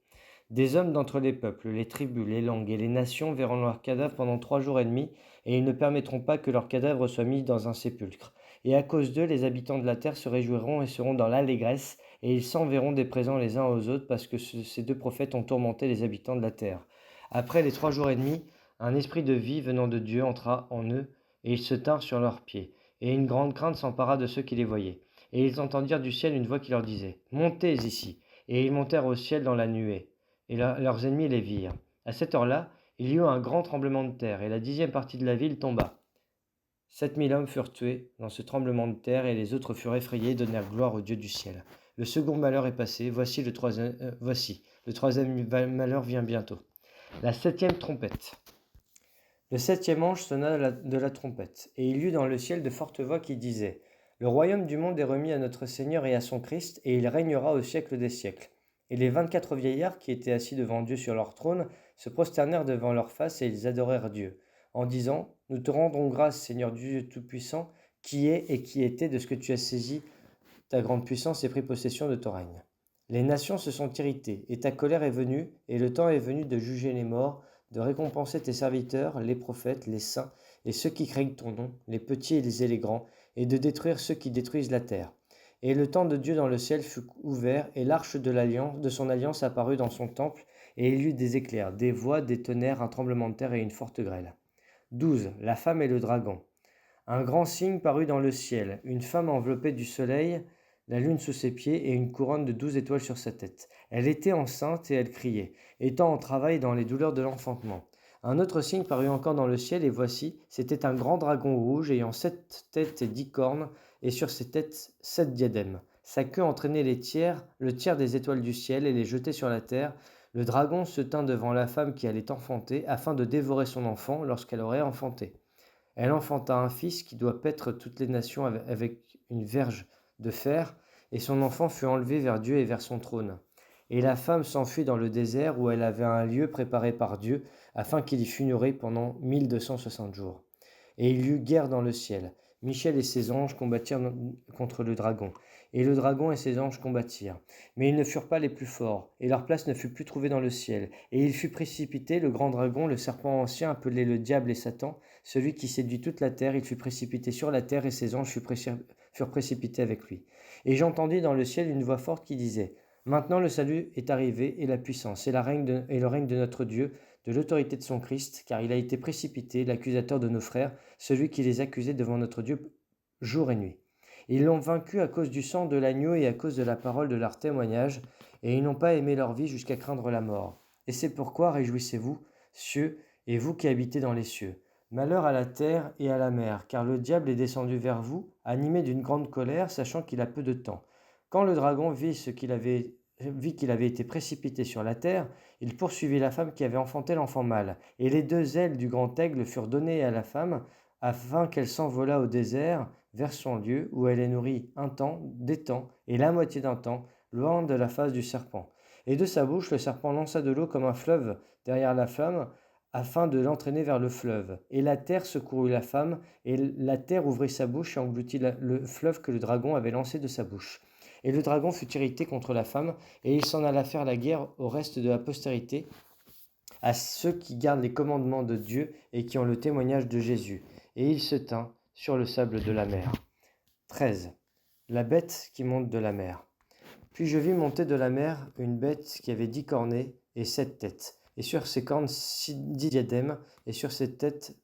Des hommes d'entre les peuples, les tribus, les langues et les nations verront leurs cadavres pendant 3 jours et demi, et ils ne permettront pas que leurs cadavres soient mis dans un sépulcre. Et à cause d'eux, les habitants de la terre se réjouiront et seront dans l'allégresse, et ils s'enverront des présents les uns aux autres, parce que ces 2 prophètes ont tourmenté les habitants de la terre. Après les 3 jours et demi, un esprit de vie venant de Dieu entra en eux, et ils se tinrent sur leurs pieds. Et une grande crainte s'empara de ceux qui les voyaient. Et ils entendirent du ciel une voix qui leur disait: montez ici. Et ils montèrent au ciel dans la nuée. Et leurs ennemis les virent. À cette heure-là, il y eut un grand tremblement de terre, et la 10e partie de la ville tomba. 7000 hommes furent tués dans ce tremblement de terre, et les autres furent effrayés et donnèrent gloire au Dieu du ciel. Le second malheur est passé, voici le troisième malheur vient bientôt. La 7e trompette. Le 7e ange sonna de la trompette, et il y eut dans le ciel de fortes voix qui disaient: le royaume du monde est remis à notre Seigneur et à son Christ, et il régnera au siècle des siècles. Et les 24 vieillards qui étaient assis devant Dieu sur leur trône se prosternèrent devant leur face et ils adorèrent Dieu, en disant: nous te rendons grâce, Seigneur Dieu Tout-Puissant, qui est et qui était, de ce que tu as saisi ta grande puissance et pris possession de ton règne. Les nations se sont irritées, et ta colère est venue, et le temps est venu de juger les morts, de récompenser tes serviteurs, les prophètes, les saints, et ceux qui craignent ton nom, les petits et les grands, et de détruire ceux qui détruisent la terre. Et le temple de Dieu dans le ciel fut ouvert, et l'arche de son alliance apparut dans son temple, et il y eut des éclairs, des voix, des tonnerres, un tremblement de terre et une forte grêle. 12. La femme et le dragon. Un grand signe parut dans le ciel, une femme enveloppée du soleil, la lune sous ses pieds et une couronne de 12 étoiles sur sa tête. Elle était enceinte et elle criait, étant en travail dans les douleurs de l'enfantement. Un autre signe parut encore dans le ciel, et voici, c'était un grand dragon rouge ayant 7 têtes et 10 cornes, et sur ses têtes 7 diadèmes. Sa queue entraînait le tiers des étoiles du ciel, et les jetait sur la terre. Le dragon se tint devant la femme qui allait enfanter, afin de dévorer son enfant lorsqu'elle aurait enfanté. Elle enfanta un fils qui doit paître toutes les nations avec une verge de fer, et son enfant fut enlevé vers Dieu et vers son trône. Et la femme s'enfuit dans le désert où elle avait un lieu préparé par Dieu, afin qu'il y fût nourri pendant 1260 jours. Et il y eut guerre dans le ciel. Michel et ses anges combattirent contre le dragon, et le dragon et ses anges combattirent. Mais ils ne furent pas les plus forts, et leur place ne fut plus trouvée dans le ciel. Et il fut précipité, le grand dragon, le serpent ancien, appelé le diable et Satan, celui qui séduit toute la terre. Il fut précipité sur la terre, et ses anges furent précipités avec lui. Et j'entendis dans le ciel une voix forte qui disait: Maintenant le salut est arrivé, et la puissance, et le règne de notre Dieu, de l'autorité de son Christ, car il a été précipité, l'accusateur de nos frères, celui qui les accusait devant notre Dieu jour et nuit. Ils l'ont vaincu à cause du sang de l'agneau et à cause de la parole de leur témoignage, et ils n'ont pas aimé leur vie jusqu'à craindre la mort. Et c'est pourquoi réjouissez-vous, cieux, et vous qui habitez dans les cieux. Malheur à la terre et à la mer, car le diable est descendu vers vous, animé d'une grande colère, sachant qu'il a peu de temps. Quand le dragon vit qu'il avait été précipité sur la terre, il poursuivit la femme qui avait enfanté l'enfant mâle. Et les 2 ailes du grand aigle furent données à la femme, afin qu'elle s'envolât au désert vers son lieu, où elle est nourrie un temps, des temps, et la moitié d'un temps, loin de la face du serpent. Et de sa bouche le serpent lança de l'eau comme un fleuve derrière la femme, afin de l'entraîner vers le fleuve. Et la terre secourut la femme, et la terre ouvrit sa bouche et engloutit le fleuve que le dragon avait lancé de sa bouche. Et le dragon fut irrité contre la femme, et il s'en alla faire la guerre au reste de la postérité, à ceux qui gardent les commandements de Dieu et qui ont le témoignage de Jésus. Et il se tint sur le sable de la mer. 13. La bête qui monte de la mer. Puis je vis monter de la mer une bête qui avait 10 cornets et 7 têtes, et sur ses cornes 10 diadèmes, et sur ses têtes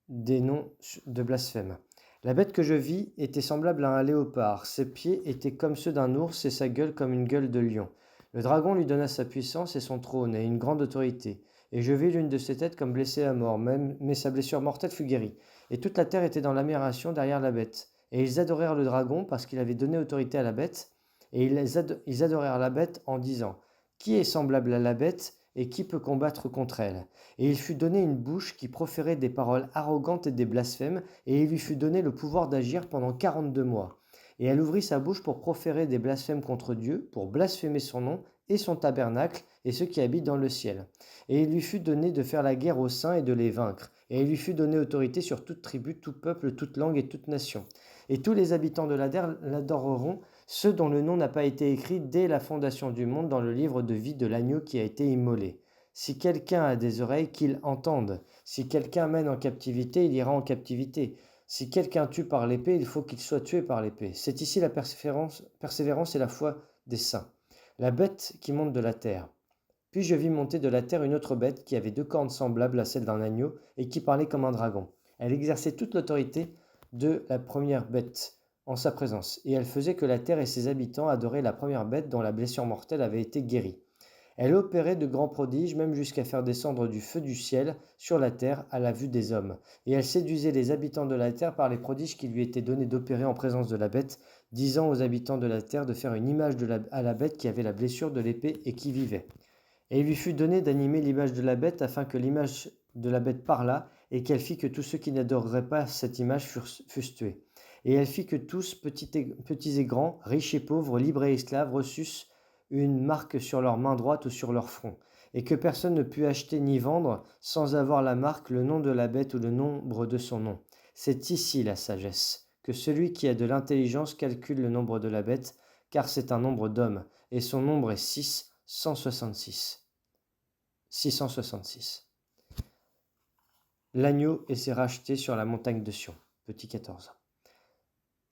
des noms de blasphème. La bête que je vis était semblable à un léopard, ses pieds étaient comme ceux d'un ours et sa gueule comme une gueule de lion. Le dragon lui donna sa puissance et son trône et une grande autorité. Et je vis l'une de ses têtes comme blessée à mort, mais sa blessure mortelle fut guérie. Et toute la terre était dans l'admiration derrière la bête. Et ils adorèrent le dragon parce qu'il avait donné autorité à la bête, et ils adorèrent la bête en disant: Qui est semblable à la bête, et qui peut combattre contre elle? Et il fut donné une bouche qui proférait des paroles arrogantes et des blasphèmes, et il lui fut donné le pouvoir d'agir pendant 42 mois. Et elle ouvrit sa bouche pour proférer des blasphèmes contre Dieu, pour blasphémer son nom et son tabernacle et ceux qui habitent dans le ciel. Et il lui fut donné de faire la guerre aux saints et de les vaincre. Et il lui fut donné autorité sur toute tribu, tout peuple, toute langue et toute nation. Et tous les habitants de la terre l'adoreront, ceux dont le nom n'a pas été écrit dès la fondation du monde dans le livre de vie de l'agneau qui a été immolé. Si quelqu'un a des oreilles, qu'il entende. Si quelqu'un mène en captivité, il ira en captivité. Si quelqu'un tue par l'épée, il faut qu'il soit tué par l'épée. C'est ici la persévérance et la foi des saints. La bête qui monte de la terre. Puis je vis monter de la terre une autre bête qui avait 2 cornes semblables à celles d'un agneau et qui parlait comme un dragon. Elle exerçait toute l'autorité de la première bête en sa présence, et elle faisait que la terre et ses habitants adoraient la première bête dont la blessure mortelle avait été guérie. Elle opérait de grands prodiges, même jusqu'à faire descendre du feu du ciel sur la terre à la vue des hommes. Et elle séduisait les habitants de la terre par les prodiges qui lui étaient donnés d'opérer en présence de la bête, disant aux habitants de la terre de faire une image à la bête qui avait la blessure de l'épée et qui vivait. Et il lui fut donné d'animer l'image de la bête, afin que l'image de la bête parlât, et qu'elle fit que tous ceux qui n'adoreraient pas cette image fussent tués. Et elle fit que tous, petits et grands, riches et pauvres, libres et esclaves, reçussent une marque sur leur main droite ou sur leur front, et que personne ne put acheter ni vendre sans avoir la marque, le nom de la bête ou le nombre de son nom. C'est ici la sagesse, que celui qui a de l'intelligence calcule le nombre de la bête, car c'est un nombre d'hommes, et son nombre est 666. L'agneau et ses rachetés sur la montagne de Sion. Petit 14.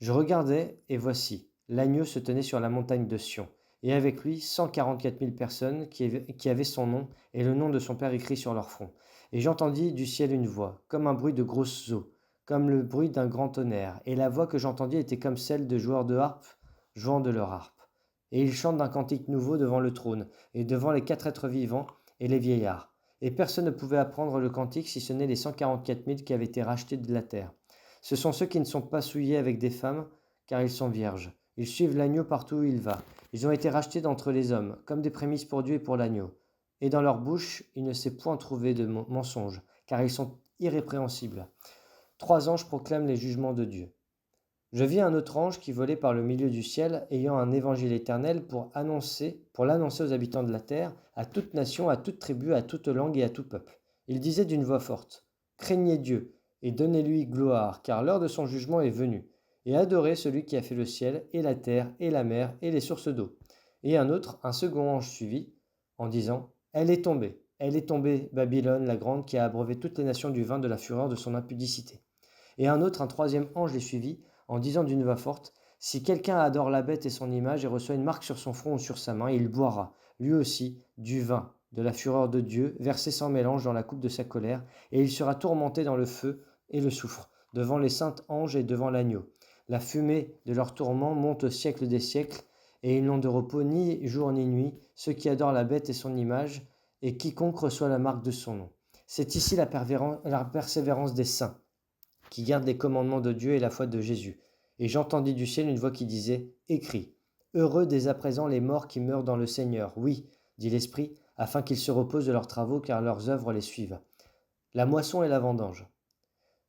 Je regardais, et voici, l'agneau se tenait sur la montagne de Sion, et avec lui 144 000 personnes qui avaient son nom et le nom de son Père écrit sur leur front. Et j'entendis du ciel une voix, comme un bruit de grosses eaux, comme le bruit d'un grand tonnerre, et la voix que j'entendis était comme celle de joueurs de harpe jouant de leur harpe. Et ils chantent d'un cantique nouveau devant le trône, et devant les 4 êtres vivants et les vieillards. Et personne ne pouvait apprendre le cantique si ce n'est les 144 000 qui avaient été rachetés de la terre. Ce sont ceux qui ne sont pas souillés avec des femmes, car ils sont vierges. Ils suivent l'agneau partout où il va. Ils ont été rachetés d'entre les hommes, comme des prémices pour Dieu et pour l'agneau. Et dans leur bouche, il ne s'est point trouvé de mensonge, car ils sont irrépréhensibles. 3 anges proclament les jugements de Dieu. Je vis un autre ange qui volait par le milieu du ciel, ayant un évangile éternel pour l'annoncer aux habitants de la terre, à toute nation, à toute tribu, à toute langue et à tout peuple. Il disait d'une voix forte, « Craignez Dieu, et donnez-lui gloire, car l'heure de son jugement est venue, et adorez celui qui a fait le ciel, et la terre, et la mer, et les sources d'eau. » Et un second ange suivit, en disant, « Elle est tombée, Babylone la grande, qui a abreuvé toutes les nations du vin de la fureur de son impudicité. » Et un troisième ange les suivit, en disant d'une voix forte, « Si quelqu'un adore la bête et son image et reçoit une marque sur son front ou sur sa main, il boira, lui aussi, du vin de la fureur de Dieu, versé sans mélange dans la coupe de sa colère, et il sera tourmenté dans le feu et le soufre, devant les saints anges et devant l'agneau. La fumée de leur tourment monte au siècle des siècles, et ils n'ont de repos ni jour ni nuit, ceux qui adorent la bête et son image, et quiconque reçoit la marque de son nom. C'est ici la persévérance des saints, qui gardent les commandements de Dieu et la foi de Jésus. Et j'entendis du ciel une voix qui disait, « Écris, heureux dès à présent les morts qui meurent dans le Seigneur. Oui, dit l'Esprit, afin qu'ils se reposent de leurs travaux, car leurs œuvres les suivent. La moisson et la vendange. »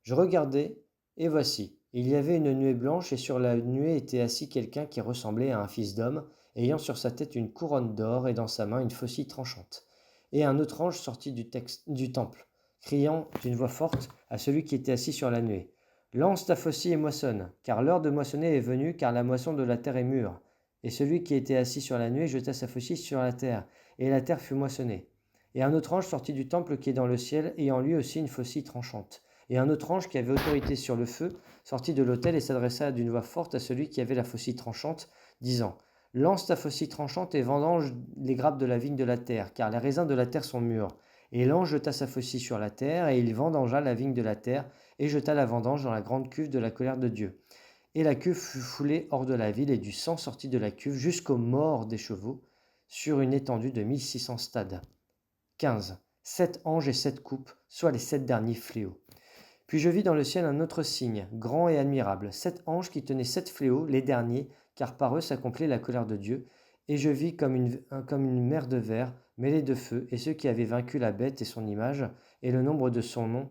Je regardai, et voici, il y avait une nuée blanche, et sur la nuée était assis quelqu'un qui ressemblait à un fils d'homme, ayant sur sa tête une couronne d'or et dans sa main une faucille tranchante. Et un autre ange sortit du temple, criant d'une voix forte à celui qui était assis sur la nuée, « Lance ta faucille et moissonne, car l'heure de moissonner est venue, car la moisson de la terre est mûre. » Et celui qui était assis sur la nuée jeta sa faucille sur la terre, et la terre fut moissonnée. Et un autre ange sortit du temple qui est dans le ciel, ayant lui aussi une faucille tranchante. Et un autre ange qui avait autorité sur le feu sortit de l'autel et s'adressa d'une voix forte à celui qui avait la faucille tranchante, disant, « Lance ta faucille tranchante et vendange les grappes de la vigne de la terre, car les raisins de la terre sont mûrs. » Et l'ange jeta sa faucille sur la terre, et il vendangea la vigne de la terre, et jeta la vendange dans la grande cuve de la colère de Dieu. Et la cuve fut foulée hors de la ville, et du sang sortit de la cuve jusqu'aux morts des chevaux, sur une étendue de 1600 stades. 15. 7 anges et 7 coupes, soit les 7 derniers fléaux. Puis je vis dans le ciel un autre signe, grand et admirable, 7 anges qui tenaient 7 fléaux, les derniers, car par eux s'accomplit la colère de Dieu. Et je vis comme une mer de verre, mêlée de feu, et ceux qui avaient vaincu la bête et son image, et le nombre de son nom,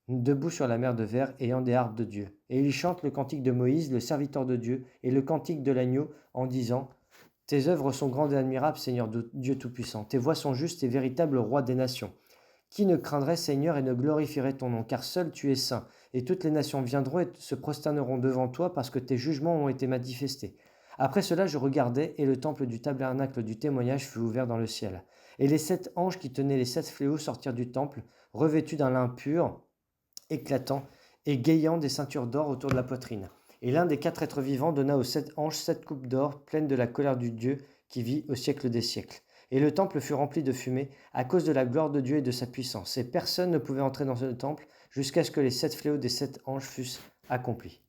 debout sur la mer de verre, ayant des harpes de Dieu. Et ils chantent le cantique de Moïse, le serviteur de Dieu, et le cantique de l'agneau, en disant, « Tes œuvres sont grandes et admirables, Seigneur Dieu Tout-Puissant. Tes voies sont justes et véritables, Roi des nations. Qui ne craindrait, Seigneur, et ne glorifierait ton nom, car seul tu es saint, et toutes les nations viendront et se prosterneront devant toi, parce que tes jugements ont été manifestés. » Après cela, je regardai, et le temple du tabernacle du témoignage fut ouvert dans le ciel. Et les 7 anges qui tenaient les 7 fléaux sortirent du temple, revêtus d'un lin pur, éclatant, et gayant des ceintures d'or autour de la poitrine. Et l'un des 4 êtres vivants donna aux 7 anges 7 coupes d'or, pleines de la colère du Dieu qui vit au siècle des siècles. Et le temple fut rempli de fumée, à cause de la gloire de Dieu et de sa puissance. Et personne ne pouvait entrer dans ce temple, jusqu'à ce que les 7 fléaux des 7 anges fussent accomplis.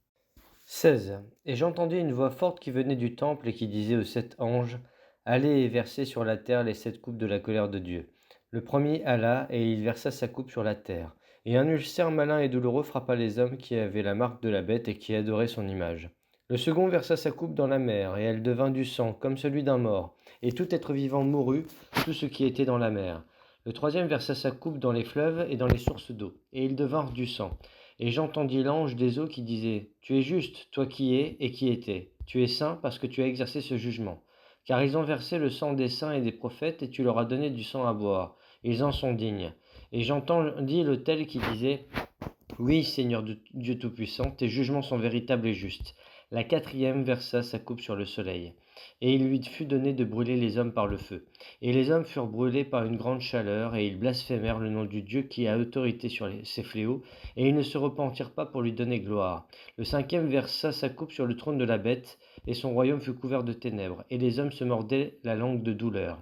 16. Et j'entendis une voix forte qui venait du temple et qui disait aux 7 anges, « Allez et versez sur la terre les 7 coupes de la colère de Dieu. » Le premier alla, et il versa sa coupe sur la terre. Et un ulcère malin et douloureux frappa les hommes qui avaient la marque de la bête et qui adoraient son image. Le second versa sa coupe dans la mer, et elle devint du sang, comme celui d'un mort. Et tout être vivant mourut, tout ce qui était dans la mer. Le troisième versa sa coupe dans les fleuves et dans les sources d'eau, et ils devinrent du sang. Et j'entendis l'ange des eaux qui disait, « Tu es juste, toi qui es et qui étais. Tu es saint parce que tu as exercé ce jugement. Car ils ont versé le sang des saints et des prophètes, et tu leur as donné du sang à boire. Ils en sont dignes. » Et j'entendis l'autel qui disait, « Oui, Seigneur Dieu Tout-Puissant, tes jugements sont véritables et justes. La quatrième versa sa coupe sur le soleil, et il lui fut donné de brûler les hommes par le feu. Et les hommes furent brûlés par une grande chaleur, et ils blasphémèrent le nom du Dieu qui a autorité sur ces fléaux, et ils ne se repentirent pas pour lui donner gloire. Le cinquième versa sa coupe sur le trône de la bête, et son royaume fut couvert de ténèbres, et les hommes se mordaient la langue de douleur.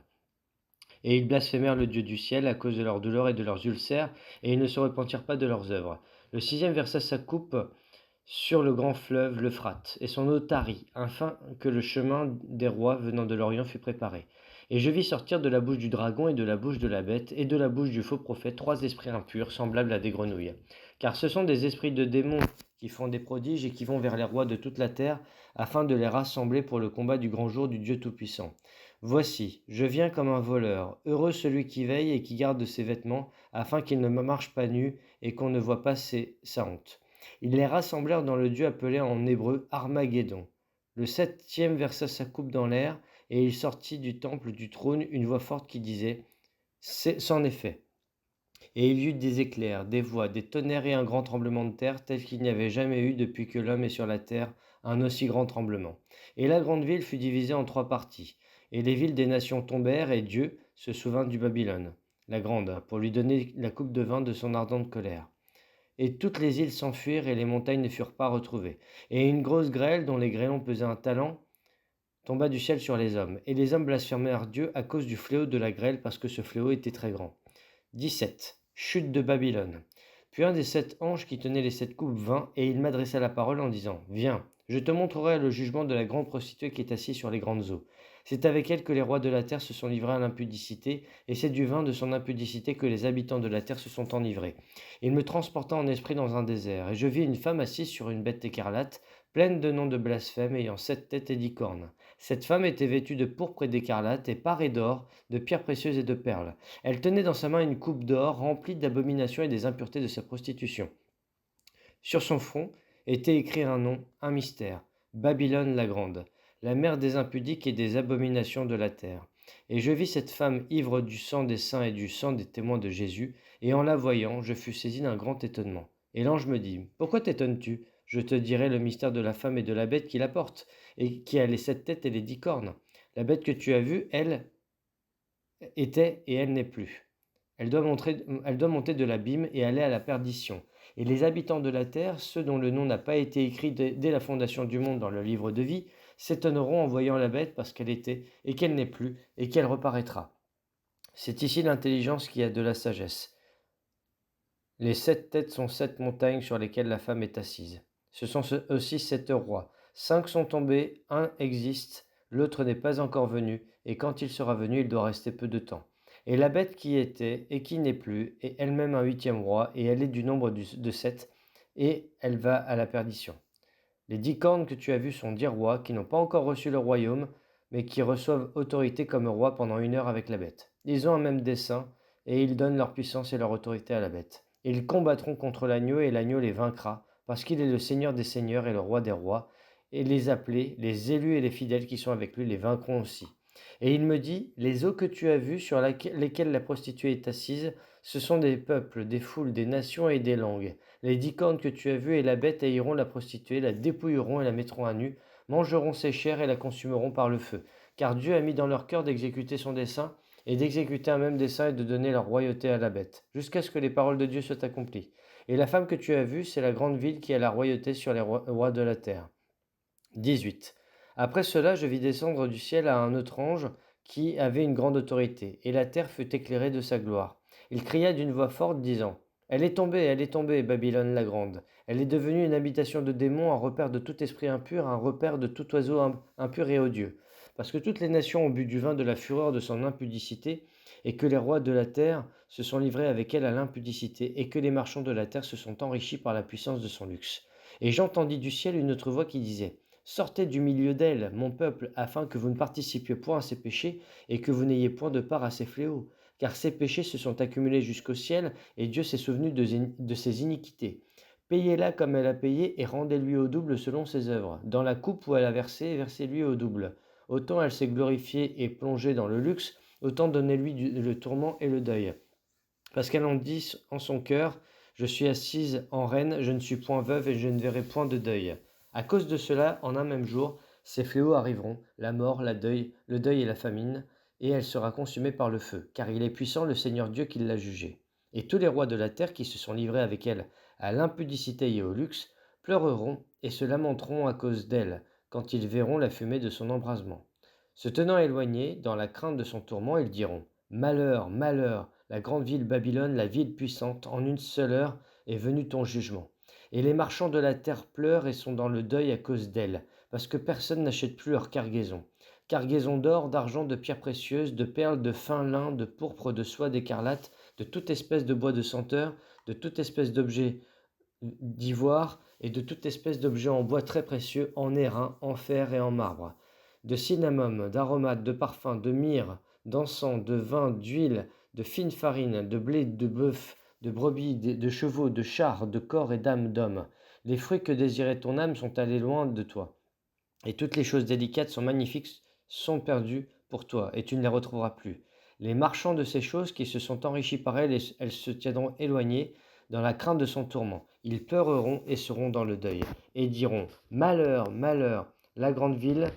Et ils blasphémèrent le Dieu du ciel à cause de leurs douleurs et de leurs ulcères, et ils ne se repentirent pas de leurs œuvres. Le sixième versa sa coupe sur le grand fleuve l'Euphrate, et son eau tarit, afin que le chemin des rois venant de l'Orient fût préparé. Et je vis sortir de la bouche du dragon et de la bouche de la bête et de la bouche du faux prophète 3 esprits impurs, semblables à des grenouilles. Car ce sont des esprits de démons qui font des prodiges et qui vont vers les rois de toute la terre, afin de les rassembler pour le combat du grand jour du Dieu Tout-Puissant. Voici, je viens comme un voleur. Heureux celui qui veille et qui garde ses vêtements, afin qu'il ne marche pas nu et qu'on ne voit pas sa honte. Ils les rassemblèrent dans le Dieu appelé en hébreu Armageddon. Le septième versa sa coupe dans l'air, et il sortit du temple du trône une voix forte qui disait « C'en est fait ». Et il y eut des éclairs, des voix, des tonnerres et un grand tremblement de terre, tel qu'il n'y avait jamais eu depuis que l'homme est sur la terre un aussi grand tremblement. Et la grande ville fut divisée en 3 parties. Et les villes des nations tombèrent, et Dieu se souvint du Babylone, la grande, pour lui donner la coupe de vin de son ardente colère. Et toutes les îles s'enfuirent, et les montagnes ne furent pas retrouvées. Et une grosse grêle, dont les grêlons pesaient un talent, tomba du ciel sur les hommes. Et les hommes blasphémèrent Dieu à cause du fléau de la grêle, parce que ce fléau était très grand. 17. Chute de Babylone. Puis un des 7 anges qui tenaient les 7 coupes vint, et il m'adressa la parole en disant « Viens, je te montrerai le jugement de la grande prostituée qui est assise sur les grandes eaux. C'est avec elle que les rois de la terre se sont livrés à l'impudicité, et c'est du vin de son impudicité que les habitants de la terre se sont enivrés. Il me transporta en esprit dans un désert, et je vis une femme assise sur une bête écarlate, pleine de noms de blasphème, ayant 7 têtes et 10 cornes. Cette femme était vêtue de pourpre et d'écarlate, et parée d'or, de pierres précieuses et de perles. Elle tenait dans sa main une coupe d'or remplie d'abominations et des impuretés de sa prostitution. Sur son front était écrit un nom, un mystère, Babylone la grande, la mère des impudiques et des abominations de la terre. Et je vis cette femme ivre du sang des saints et du sang des témoins de Jésus, et en la voyant, je fus saisi d'un grand étonnement. Et l'ange me dit, « Pourquoi t'étonnes-tu ? Je te dirai le mystère de la femme et de la bête qui la porte, et qui a les 7 têtes et les 10 cornes. La bête que tu as vue, elle, était et elle n'est plus. Elle doit monter de l'abîme et aller à la perdition. Et les habitants de la terre, ceux dont le nom n'a pas été écrit dès la fondation du monde dans le livre de vie, s'étonneront en voyant la bête parce qu'elle était et qu'elle n'est plus et qu'elle reparaîtra. C'est ici l'intelligence qui a de la sagesse. Les 7 têtes sont 7 montagnes sur lesquelles la femme est assise. Ce sont aussi 7 rois. 5 sont tombés, un existe, l'autre n'est pas encore venu, et quand il sera venu, il doit rester peu de temps. Et la bête qui était et qui n'est plus est elle-même un 8e roi, et elle est du nombre de 7, et elle va à la perdition. Les 10 cornes que tu as vues sont 10 rois qui n'ont pas encore reçu le royaume, mais qui reçoivent autorité comme rois pendant 1 heure avec la bête. Ils ont un même dessein, et ils donnent leur puissance et leur autorité à la bête. Ils combattront contre l'agneau, et l'agneau les vaincra, parce qu'il est le Seigneur des seigneurs et le roi des rois, et les appelés, les élus et les fidèles qui sont avec lui les vaincront aussi. Et il me dit, les eaux que tu as vues sur lesquelles la prostituée est assise, ce sont des peuples, des foules, des nations et des langues. Les 10 cornes que tu as vues et la bête haïront la prostituée, la dépouilleront et la mettront à nu, mangeront ses chairs et la consumeront par le feu. Car Dieu a mis dans leur cœur d'exécuter son dessein, et d'exécuter un même dessein et de donner leur royauté à la bête, jusqu'à ce que les paroles de Dieu soient accomplies. Et la femme que tu as vue, c'est la grande ville qui a la royauté sur les rois de la terre. 18. Après cela, je vis descendre du ciel à un autre ange qui avait une grande autorité, et la terre fut éclairée de sa gloire. Il cria d'une voix forte, disant, « Elle est tombée, Babylone la grande. Elle est devenue une habitation de démons, un repère de tout esprit impur, un repère de tout oiseau impur et odieux. Parce que toutes les nations ont bu du vin de la fureur de son impudicité, et que les rois de la terre se sont livrés avec elle à l'impudicité, et que les marchands de la terre se sont enrichis par la puissance de son luxe. Et j'entendis du ciel une autre voix qui disait, « Sortez du milieu d'elle, mon peuple, afin que vous ne participiez point à ses péchés, et que vous n'ayez point de part à ses fléaux. Car ses péchés se sont accumulés jusqu'au ciel, et Dieu s'est souvenu de ses iniquités. Payez-la comme elle a payé, et rendez-lui au double selon ses œuvres. Dans la coupe où elle a versé, versez-lui au double. Autant elle s'est glorifiée et plongée dans le luxe, autant donnez-lui le tourment et le deuil. Parce qu'elle en dit en son cœur, je suis assise en reine, je ne suis point veuve et je ne verrai point de deuil. À cause de cela, en un même jour, ces fléaux arriveront, la mort, le deuil et la famine, et elle sera consumée par le feu, car il est puissant le Seigneur Dieu qui l'a jugée. Et tous les rois de la terre qui se sont livrés avec elle à l'impudicité et au luxe pleureront et se lamenteront à cause d'elle, quand ils verront la fumée de son embrasement. Se tenant éloignés, dans la crainte de son tourment, ils diront: Malheur, malheur, la grande ville Babylone, la ville puissante, en une seule heure est venu ton jugement. Et les marchands de la terre pleurent et sont dans le deuil à cause d'elle, parce que personne n'achète plus leur cargaison. Cargaison d'or, d'argent, de pierres précieuses, de perles, de fin lin, de pourpre, de soie, d'écarlate, de toute espèce de bois de senteur, de toute espèce d'objet d'ivoire et de toute espèce d'objet en bois très précieux, en airain, en fer et en marbre, de cinnamome, d'aromates, de parfums, de myrrhe, d'encens, de vin, d'huile, de fine farine, de blé, de bœuf, de brebis, de chevaux, de chars, de corps et d'âmes d'hommes. Les fruits que désirait ton âme sont allés loin de toi, et toutes les choses délicates sont magnifiques sont perdues pour toi, et tu ne les retrouveras plus. Les marchands de ces choses qui se sont enrichis par elles, elles se tiendront éloignées dans la crainte de son tourment. Ils pleureront et seront dans le deuil, et diront: Malheur, malheur, la grande ville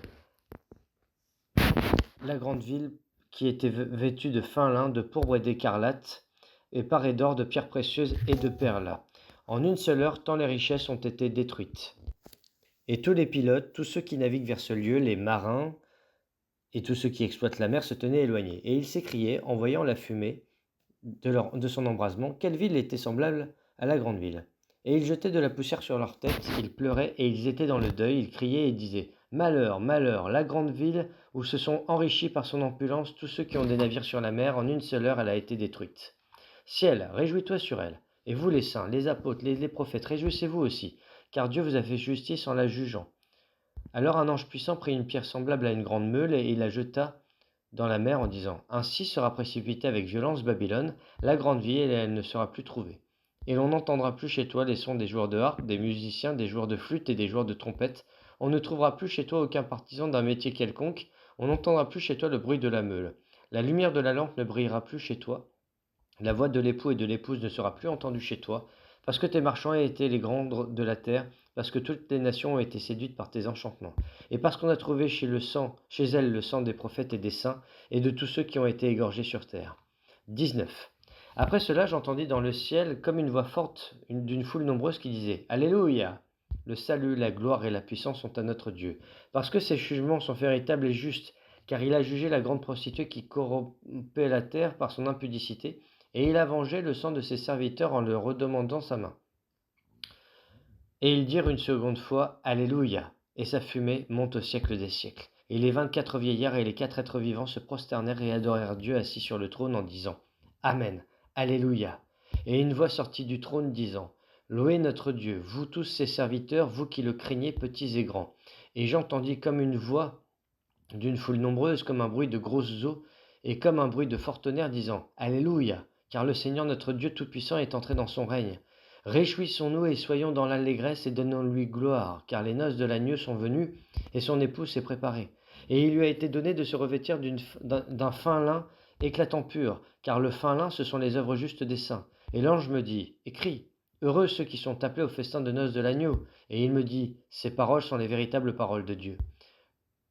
qui était vêtue de fin lin, de pourpre et d'écarlate, et parée d'or, de pierres précieuses et de perles. En une seule heure, tant les richesses ont été détruites. Et tous les pilotes, tous ceux qui naviguent vers ce lieu, les marins et tous ceux qui exploitent la mer se tenaient éloignés. Et ils s'écriaient, en voyant la fumée de son embrasement, quelle ville était semblable à la grande ville. Et ils jetaient de la poussière sur leurs têtes, ils pleuraient et ils étaient dans le deuil, ils criaient et disaient: Malheur, malheur, la grande ville où se sont enrichis par son opulence tous ceux qui ont des navires sur la mer, en une seule heure elle a été détruite. Ciel, réjouis-toi sur elle. Et vous les saints, les apôtres, les prophètes, réjouissez-vous aussi, car Dieu vous a fait justice en la jugeant. Alors un ange puissant prit une pierre semblable à une grande meule et il la jeta dans la mer en disant: Ainsi sera précipitée avec violence Babylone, la grande ville, et elle ne sera plus trouvée. Et l'on n'entendra plus chez toi les sons des joueurs de harpe, des musiciens, des joueurs de flûte et des joueurs de trompette. On ne trouvera plus chez toi aucun partisan d'un métier quelconque. On n'entendra plus chez toi le bruit de la meule. La lumière de la lampe ne brillera plus chez toi. La voix de l'époux et de l'épouse ne sera plus entendue chez toi, parce que tes marchands ont été les grands de la terre, parce que toutes les nations ont été séduites par tes enchantements, et parce qu'on a trouvé chez elles le sang des prophètes et des saints, et de tous ceux qui ont été égorgés sur terre. 19. Après cela, j'entendis dans le ciel comme une voix forte d'une foule nombreuse qui disait: Alléluia! Le salut, la gloire et la puissance sont à notre Dieu, parce que ses jugements sont véritables et justes, car il a jugé la grande prostituée qui corrompait la terre par son impudicité, et il a vengé le sang de ses serviteurs en leur redemandant sa main. Et ils dirent une seconde fois: Alléluia! Et sa fumée monte au siècle des siècles. Et les 24 vieillards et les 4 êtres vivants se prosternèrent et adorèrent Dieu assis sur le trône en disant: Amen, Alléluia! Et une voix sortit du trône disant: Louez notre Dieu, vous tous ses serviteurs, vous qui le craignez, petits et grands. Et j'entendis comme une voix d'une foule nombreuse, comme un bruit de grosses eaux, et comme un bruit de fort tonnerre, disant: Alléluia! Car le Seigneur notre Dieu Tout-Puissant est entré dans son règne. Réjouissons-nous et soyons dans l'allégresse et donnons-lui gloire, car les noces de l'agneau sont venues et son épouse s'est préparée. Et il lui a été donné de se revêtir d'un fin lin éclatant pur, car le fin lin, ce sont les œuvres justes des saints. Et l'ange me dit: Écris, heureux ceux qui sont appelés au festin de noces de l'agneau. Et il me dit: Ces paroles sont les véritables paroles de Dieu.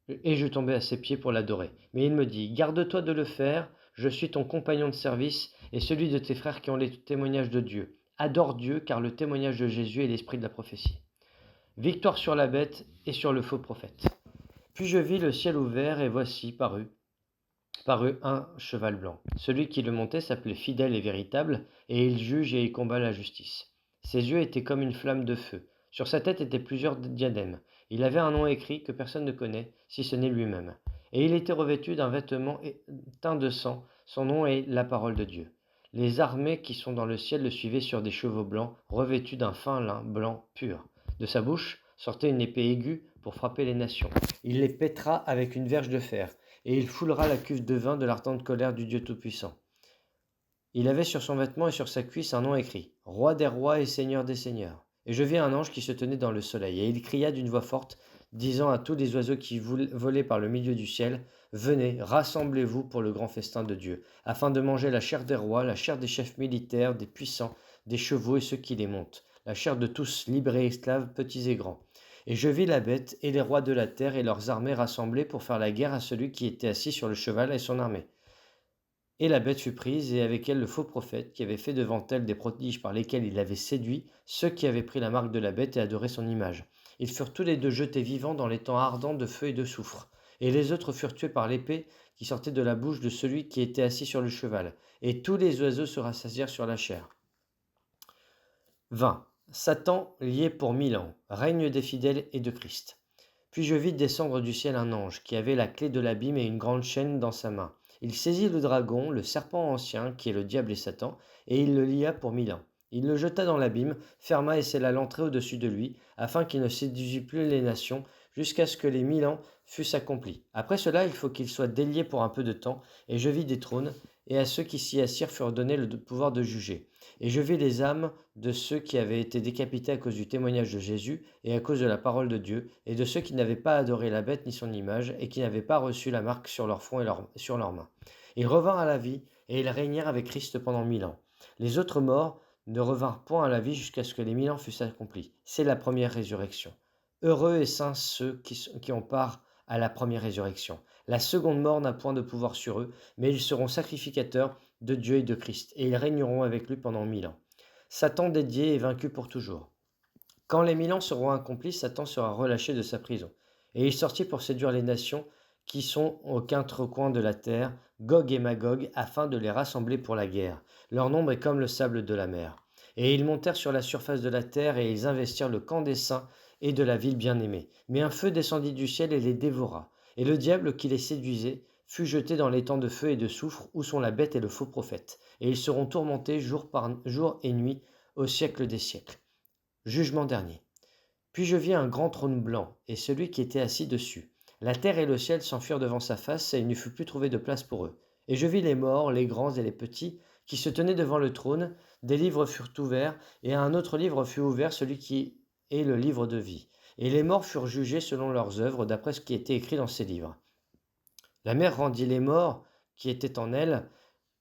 Et je tombai à ses pieds pour l'adorer. Mais il me dit: Garde-toi de le faire, je suis ton compagnon de service et celui de tes frères qui ont les témoignages de Dieu. Adore Dieu, car le témoignage de Jésus est l'esprit de la prophétie. Victoire sur la bête et sur le faux prophète. Puis je vis le ciel ouvert, et voici parut un cheval blanc. Celui qui le montait s'appelait Fidèle et Véritable, et il juge et il combat la justice. Ses yeux étaient comme une flamme de feu. Sur sa tête étaient plusieurs diadèmes. Il avait un nom écrit que personne ne connaît, si ce n'est lui-même. Et il était revêtu d'un vêtement teint de sang. Son nom est la parole de Dieu. Les armées qui sont dans le ciel le suivaient sur des chevaux blancs, revêtus d'un fin lin blanc pur. De sa bouche sortait une épée aiguë pour frapper les nations. Il les pètera avec une verge de fer, et il foulera la cuve de vin de l'ardente colère du Dieu Tout-Puissant. Il avait sur son vêtement et sur sa cuisse un nom écrit: Roi des rois et Seigneur des seigneurs. Et je vis un ange qui se tenait dans le soleil, et il cria d'une voix forte, disant à tous les oiseaux qui volaient par le milieu du ciel: Venez, rassemblez-vous pour le grand festin de Dieu, afin de manger la chair des rois, la chair des chefs militaires, des puissants, des chevaux et ceux qui les montent, la chair de tous, libres et esclaves, petits et grands. Et je vis la bête et les rois de la terre et leurs armées rassemblés pour faire la guerre à celui qui était assis sur le cheval et son armée. Et la bête fut prise, et avec elle le faux prophète, qui avait fait devant elle des prodiges par lesquels il avait séduit ceux qui avaient pris la marque de la bête et adoré son image. Ils furent tous les deux jetés vivants dans les temps ardents de feu et de soufre. Et les autres furent tués par l'épée qui sortait de la bouche de celui qui était assis sur le cheval. Et tous les oiseaux se rassasièrent sur la chair. 20. Satan lié pour 1000 ans, règne des fidèles et de Christ. Puis je vis descendre du ciel un ange qui avait la clé de l'abîme et une grande chaîne dans sa main. Il saisit le dragon, le serpent ancien, qui est le diable et Satan, et il le lia pour 1000 ans. Il le jeta dans l'abîme, ferma et scella l'entrée au-dessus de lui, afin qu'il ne séduisît plus les nations, jusqu'à ce que les 1000 ans fussent accomplis. Après cela, il faut qu'il soit délié pour un peu de temps, et je vis des trônes, et à ceux qui s'y assirent furent donnés le pouvoir de juger. Et je vis les âmes de ceux qui avaient été décapités à cause du témoignage de Jésus et à cause de la parole de Dieu, et de ceux qui n'avaient pas adoré la bête ni son image, et qui n'avaient pas reçu la marque sur leur front et sur leurs mains. Ils revinrent à la vie, et ils régnèrent avec Christ pendant 1000 ans. Les autres morts ne revinrent point à la vie jusqu'à ce que les 1000 ans fussent accomplis. C'est la première résurrection. Heureux et saints ceux qui ont part à la première résurrection. La seconde mort n'a point de pouvoir sur eux, mais ils seront sacrificateurs de Dieu et de Christ, et ils régneront avec lui pendant 1000 ans. Satan dédié est vaincu pour toujours. Quand les 1000 ans seront accomplis, Satan sera relâché de sa prison. Et il sortit pour séduire les nations qui sont aux quatre coins de la terre, Gog et Magog, afin de les rassembler pour la guerre. Leur nombre est comme le sable de la mer. Et ils montèrent sur la surface de la terre, et ils investirent le camp des saints et de la ville bien-aimée. Mais un feu descendit du ciel et les dévora. Et le diable qui les séduisait fut jeté dans les temps de feu et de soufre, où sont la bête et le faux prophète. Et ils seront tourmentés jour et nuit, au siècle des siècles. Jugement dernier. Puis je vis un grand trône blanc, et celui qui était assis dessus. La terre et le ciel s'enfuirent devant sa face, et il ne fut plus trouvé de place pour eux. Et je vis les morts, les grands et les petits, qui se tenaient devant le trône. Des livres furent ouverts, et un autre livre fut ouvert, celui qui est le livre de vie. Et les morts furent jugés selon leurs œuvres, d'après ce qui était écrit dans ces livres. La mer rendit les morts qui étaient en elle.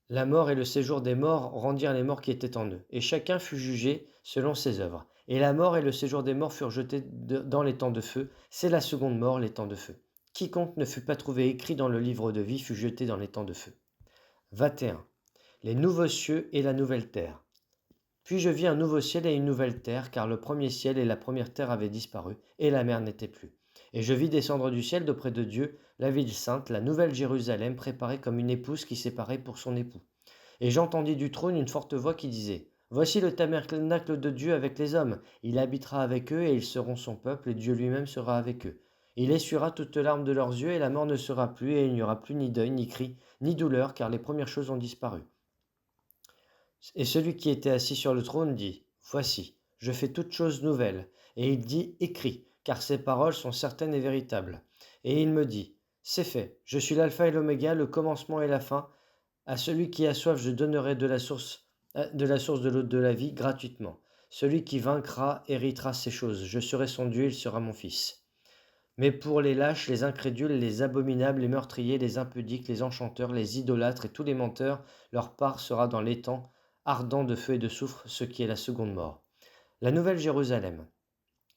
La mort et le séjour des morts rendirent les morts qui étaient en eux, et chacun fut jugé selon ses œuvres. Et la mort et le séjour des morts furent jetés dans les temps de feu. C'est la seconde mort, les temps de feu. Quiconque ne fut pas trouvé écrit dans le livre de vie fut jeté dans les temps de feu. 21. Les nouveaux cieux et la nouvelle terre. Puis je vis un nouveau ciel et une nouvelle terre, car le premier ciel et la première terre avaient disparu, et la mer n'était plus. Et je vis descendre du ciel d'auprès de Dieu la ville sainte, la nouvelle Jérusalem, préparée comme une épouse qui s'est parée pour son époux. Et j'entendis du trône une forte voix qui disait : Voici le tabernacle de Dieu avec les hommes. Il habitera avec eux et ils seront son peuple et Dieu lui-même sera avec eux. Il essuiera toutes larmes de leurs yeux et la mort ne sera plus et il n'y aura plus ni deuil, ni cri, ni douleur, car les premières choses ont disparu. Et celui qui était assis sur le trône dit : Voici, je fais toutes choses nouvelles. Et il dit : Écris, car ces paroles sont certaines et véritables. Et il me dit : C'est fait, je suis l'alpha et l'oméga, le commencement et la fin. À celui qui a soif, je donnerai de la source de l'eau de la vie gratuitement. Celui qui vaincra héritera ces choses. Je serai son Dieu, il sera mon fils. Mais pour les lâches, les incrédules, les abominables, les meurtriers, les impudiques, les enchanteurs, les idolâtres et tous les menteurs, leur part sera dans l'étang ardent de feu et de soufre, ce qui est la seconde mort. La nouvelle Jérusalem.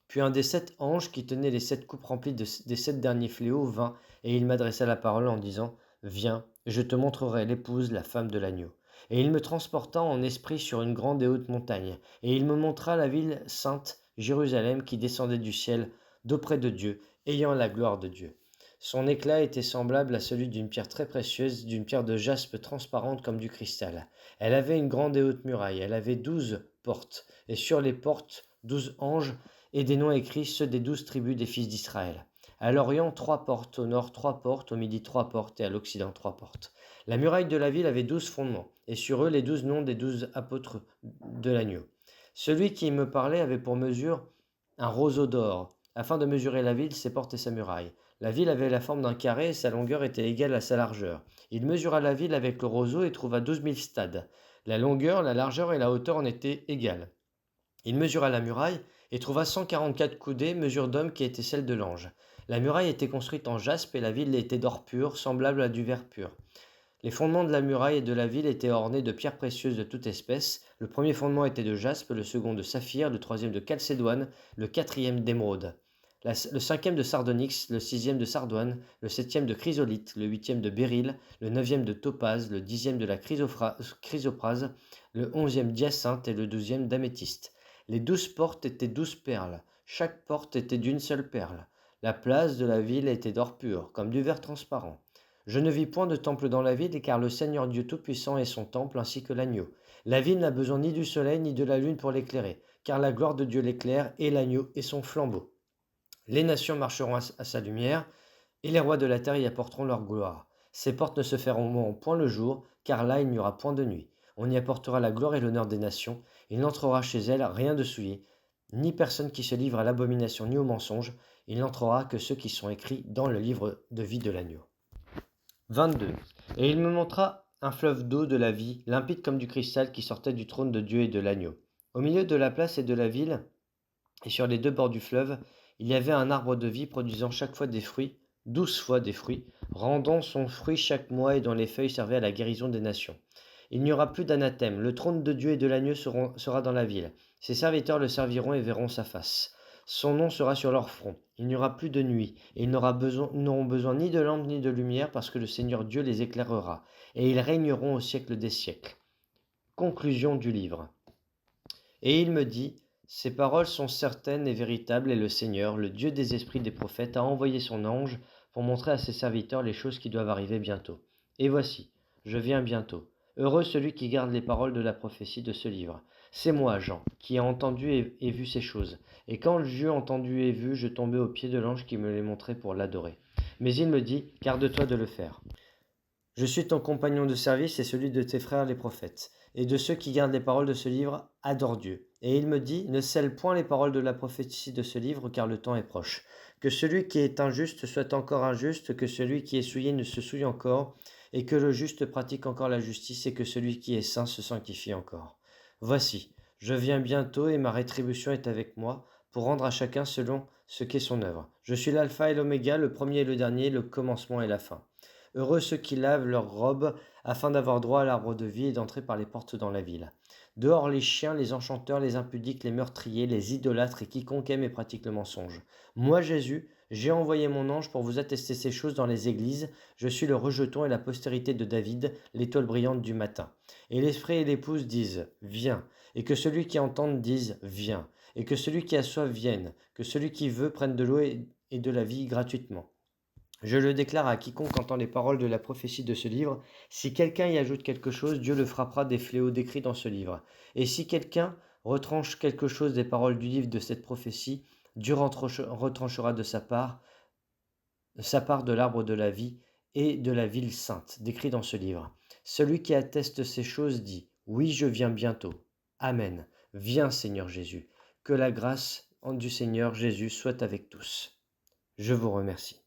Puis un des 7 anges qui tenait les 7 coupes remplies des 7 derniers fléaux vint, et il m'adressa la parole en disant : Viens, je te montrerai l'épouse, la femme de l'agneau. Et il me transporta en esprit sur une grande et haute montagne, et il me montra la ville sainte, Jérusalem, qui descendait du ciel, d'auprès de Dieu, ayant la gloire de Dieu. Son éclat était semblable à celui d'une pierre très précieuse, d'une pierre de jaspe transparente comme du cristal. Elle avait une grande et haute muraille, elle avait 12 portes, et sur les portes 12 anges, et des noms écrits, ceux des 12 tribus des fils d'Israël. À l'orient, 3 portes, au nord 3 portes, au midi 3 portes, et à l'occident 3 portes. La muraille de la ville avait 12 fondements, et sur eux les 12 noms des 12 apôtres de l'agneau. Celui qui me parlait avait pour mesure un roseau d'or, afin de mesurer la ville, ses portes et sa muraille. La ville avait la forme d'un carré, et sa longueur était égale à sa largeur. Il mesura la ville avec le roseau et trouva 12 000 stades. La longueur, la largeur et la hauteur en étaient égales. Il mesura la muraille et trouva 144 coudées, mesure d'homme qui était celle de l'ange. La muraille était construite en jaspe et la ville était d'or pur, semblable à du verre pur. Les fondements de la muraille et de la ville étaient ornés de pierres précieuses de toute espèce. Le premier fondement était de jaspe, le second de saphir, le troisième de chalcédoine, le quatrième d'émeraude. le cinquième de sardonyx, le sixième de sardoine, le septième de chrysolite, le huitième de béryl, le neuvième de topaze, le dixième de la chrysoprase, le onzième d'hyacinthe et le douzième d'améthyste. Les 12 portes étaient 12 perles, chaque porte était d'une seule perle. La place de la ville était d'or pur, comme du verre transparent. Je ne vis point de temple dans la ville, car le Seigneur Dieu Tout-Puissant est son temple, ainsi que l'agneau. La ville n'a besoin ni du soleil ni de la lune pour l'éclairer, car la gloire de Dieu l'éclaire, et l'agneau est son flambeau. Les nations marcheront à sa lumière, et les rois de la terre y apporteront leur gloire. Ses portes ne se fermeront point le jour, car là il n'y aura point de nuit. On y apportera la gloire et l'honneur des nations. Il n'entrera chez elles rien de souillé, ni personne qui se livre à l'abomination ni au mensonge. Il n'entrera que ceux qui sont écrits dans le livre de vie de l'agneau. 22. Et il me montra un fleuve d'eau de la vie, limpide comme du cristal, qui sortait du trône de Dieu et de l'agneau. Au milieu de la place et de la ville, et sur les deux bords du fleuve, il y avait un arbre de vie produisant chaque fois des fruits, 12 fois des fruits, rendant son fruit chaque mois et dont les feuilles servaient à la guérison des nations. Il n'y aura plus d'anathème, le trône de Dieu et de l'agneau sera dans la ville. Ses serviteurs le serviront et verront sa face. Son nom sera sur leur front. Il n'y aura plus de nuit, et ils n'auront besoin ni de lampe ni de lumière, parce que le Seigneur Dieu les éclairera, et ils régneront au siècle des siècles. Conclusion du livre. Et il me dit, ces paroles sont certaines et véritables, et le Seigneur, le Dieu des esprits des prophètes, a envoyé son ange pour montrer à ses serviteurs les choses qui doivent arriver bientôt. Et voici, je viens bientôt. Heureux celui qui garde les paroles de la prophétie de ce livre. C'est moi, Jean, qui ai entendu et vu ces choses. Et quand j'eus entendu et vu, je tombai aux pieds de l'ange qui me les montrait pour l'adorer. Mais il me dit, garde-toi de le faire. Je suis ton compagnon de service et celui de tes frères les prophètes, et de ceux qui gardent les paroles de ce livre, adore Dieu. Et il me dit, ne scelle point les paroles de la prophétie de ce livre, car le temps est proche. Que celui qui est injuste soit encore injuste, que celui qui est souillé ne se souille encore, et que le juste pratique encore la justice, et que celui qui est saint se sanctifie encore. Voici, je viens bientôt, et ma rétribution est avec moi, pour rendre à chacun selon ce qu'est son œuvre. Je suis l'alpha et l'oméga, le premier et le dernier, le commencement et la fin. Heureux ceux qui lavent leurs robes, afin d'avoir droit à l'arbre de vie et d'entrer par les portes dans la ville. Dehors les chiens, les enchanteurs, les impudiques, les meurtriers, les idolâtres et quiconque aime et pratique le mensonge. Moi, Jésus, j'ai envoyé mon ange pour vous attester ces choses dans les églises. Je suis le rejeton et la postérité de David, l'étoile brillante du matin. Et l'esprit et l'épouse disent, viens. Et que celui qui entende dise, viens. Et que celui qui a soif vienne. Que celui qui veut prenne de l'eau et de la vie gratuitement. Je le déclare à quiconque entend les paroles de la prophétie de ce livre. Si quelqu'un y ajoute quelque chose, Dieu le frappera des fléaux décrits dans ce livre. Et si quelqu'un retranche quelque chose des paroles du livre de cette prophétie, Dieu retranchera de sa part de l'arbre de la vie et de la ville sainte, décrit dans ce livre. Celui qui atteste ces choses dit, oui, je viens bientôt. Amen. Viens, Seigneur Jésus. Que la grâce du Seigneur Jésus soit avec tous. Je vous remercie.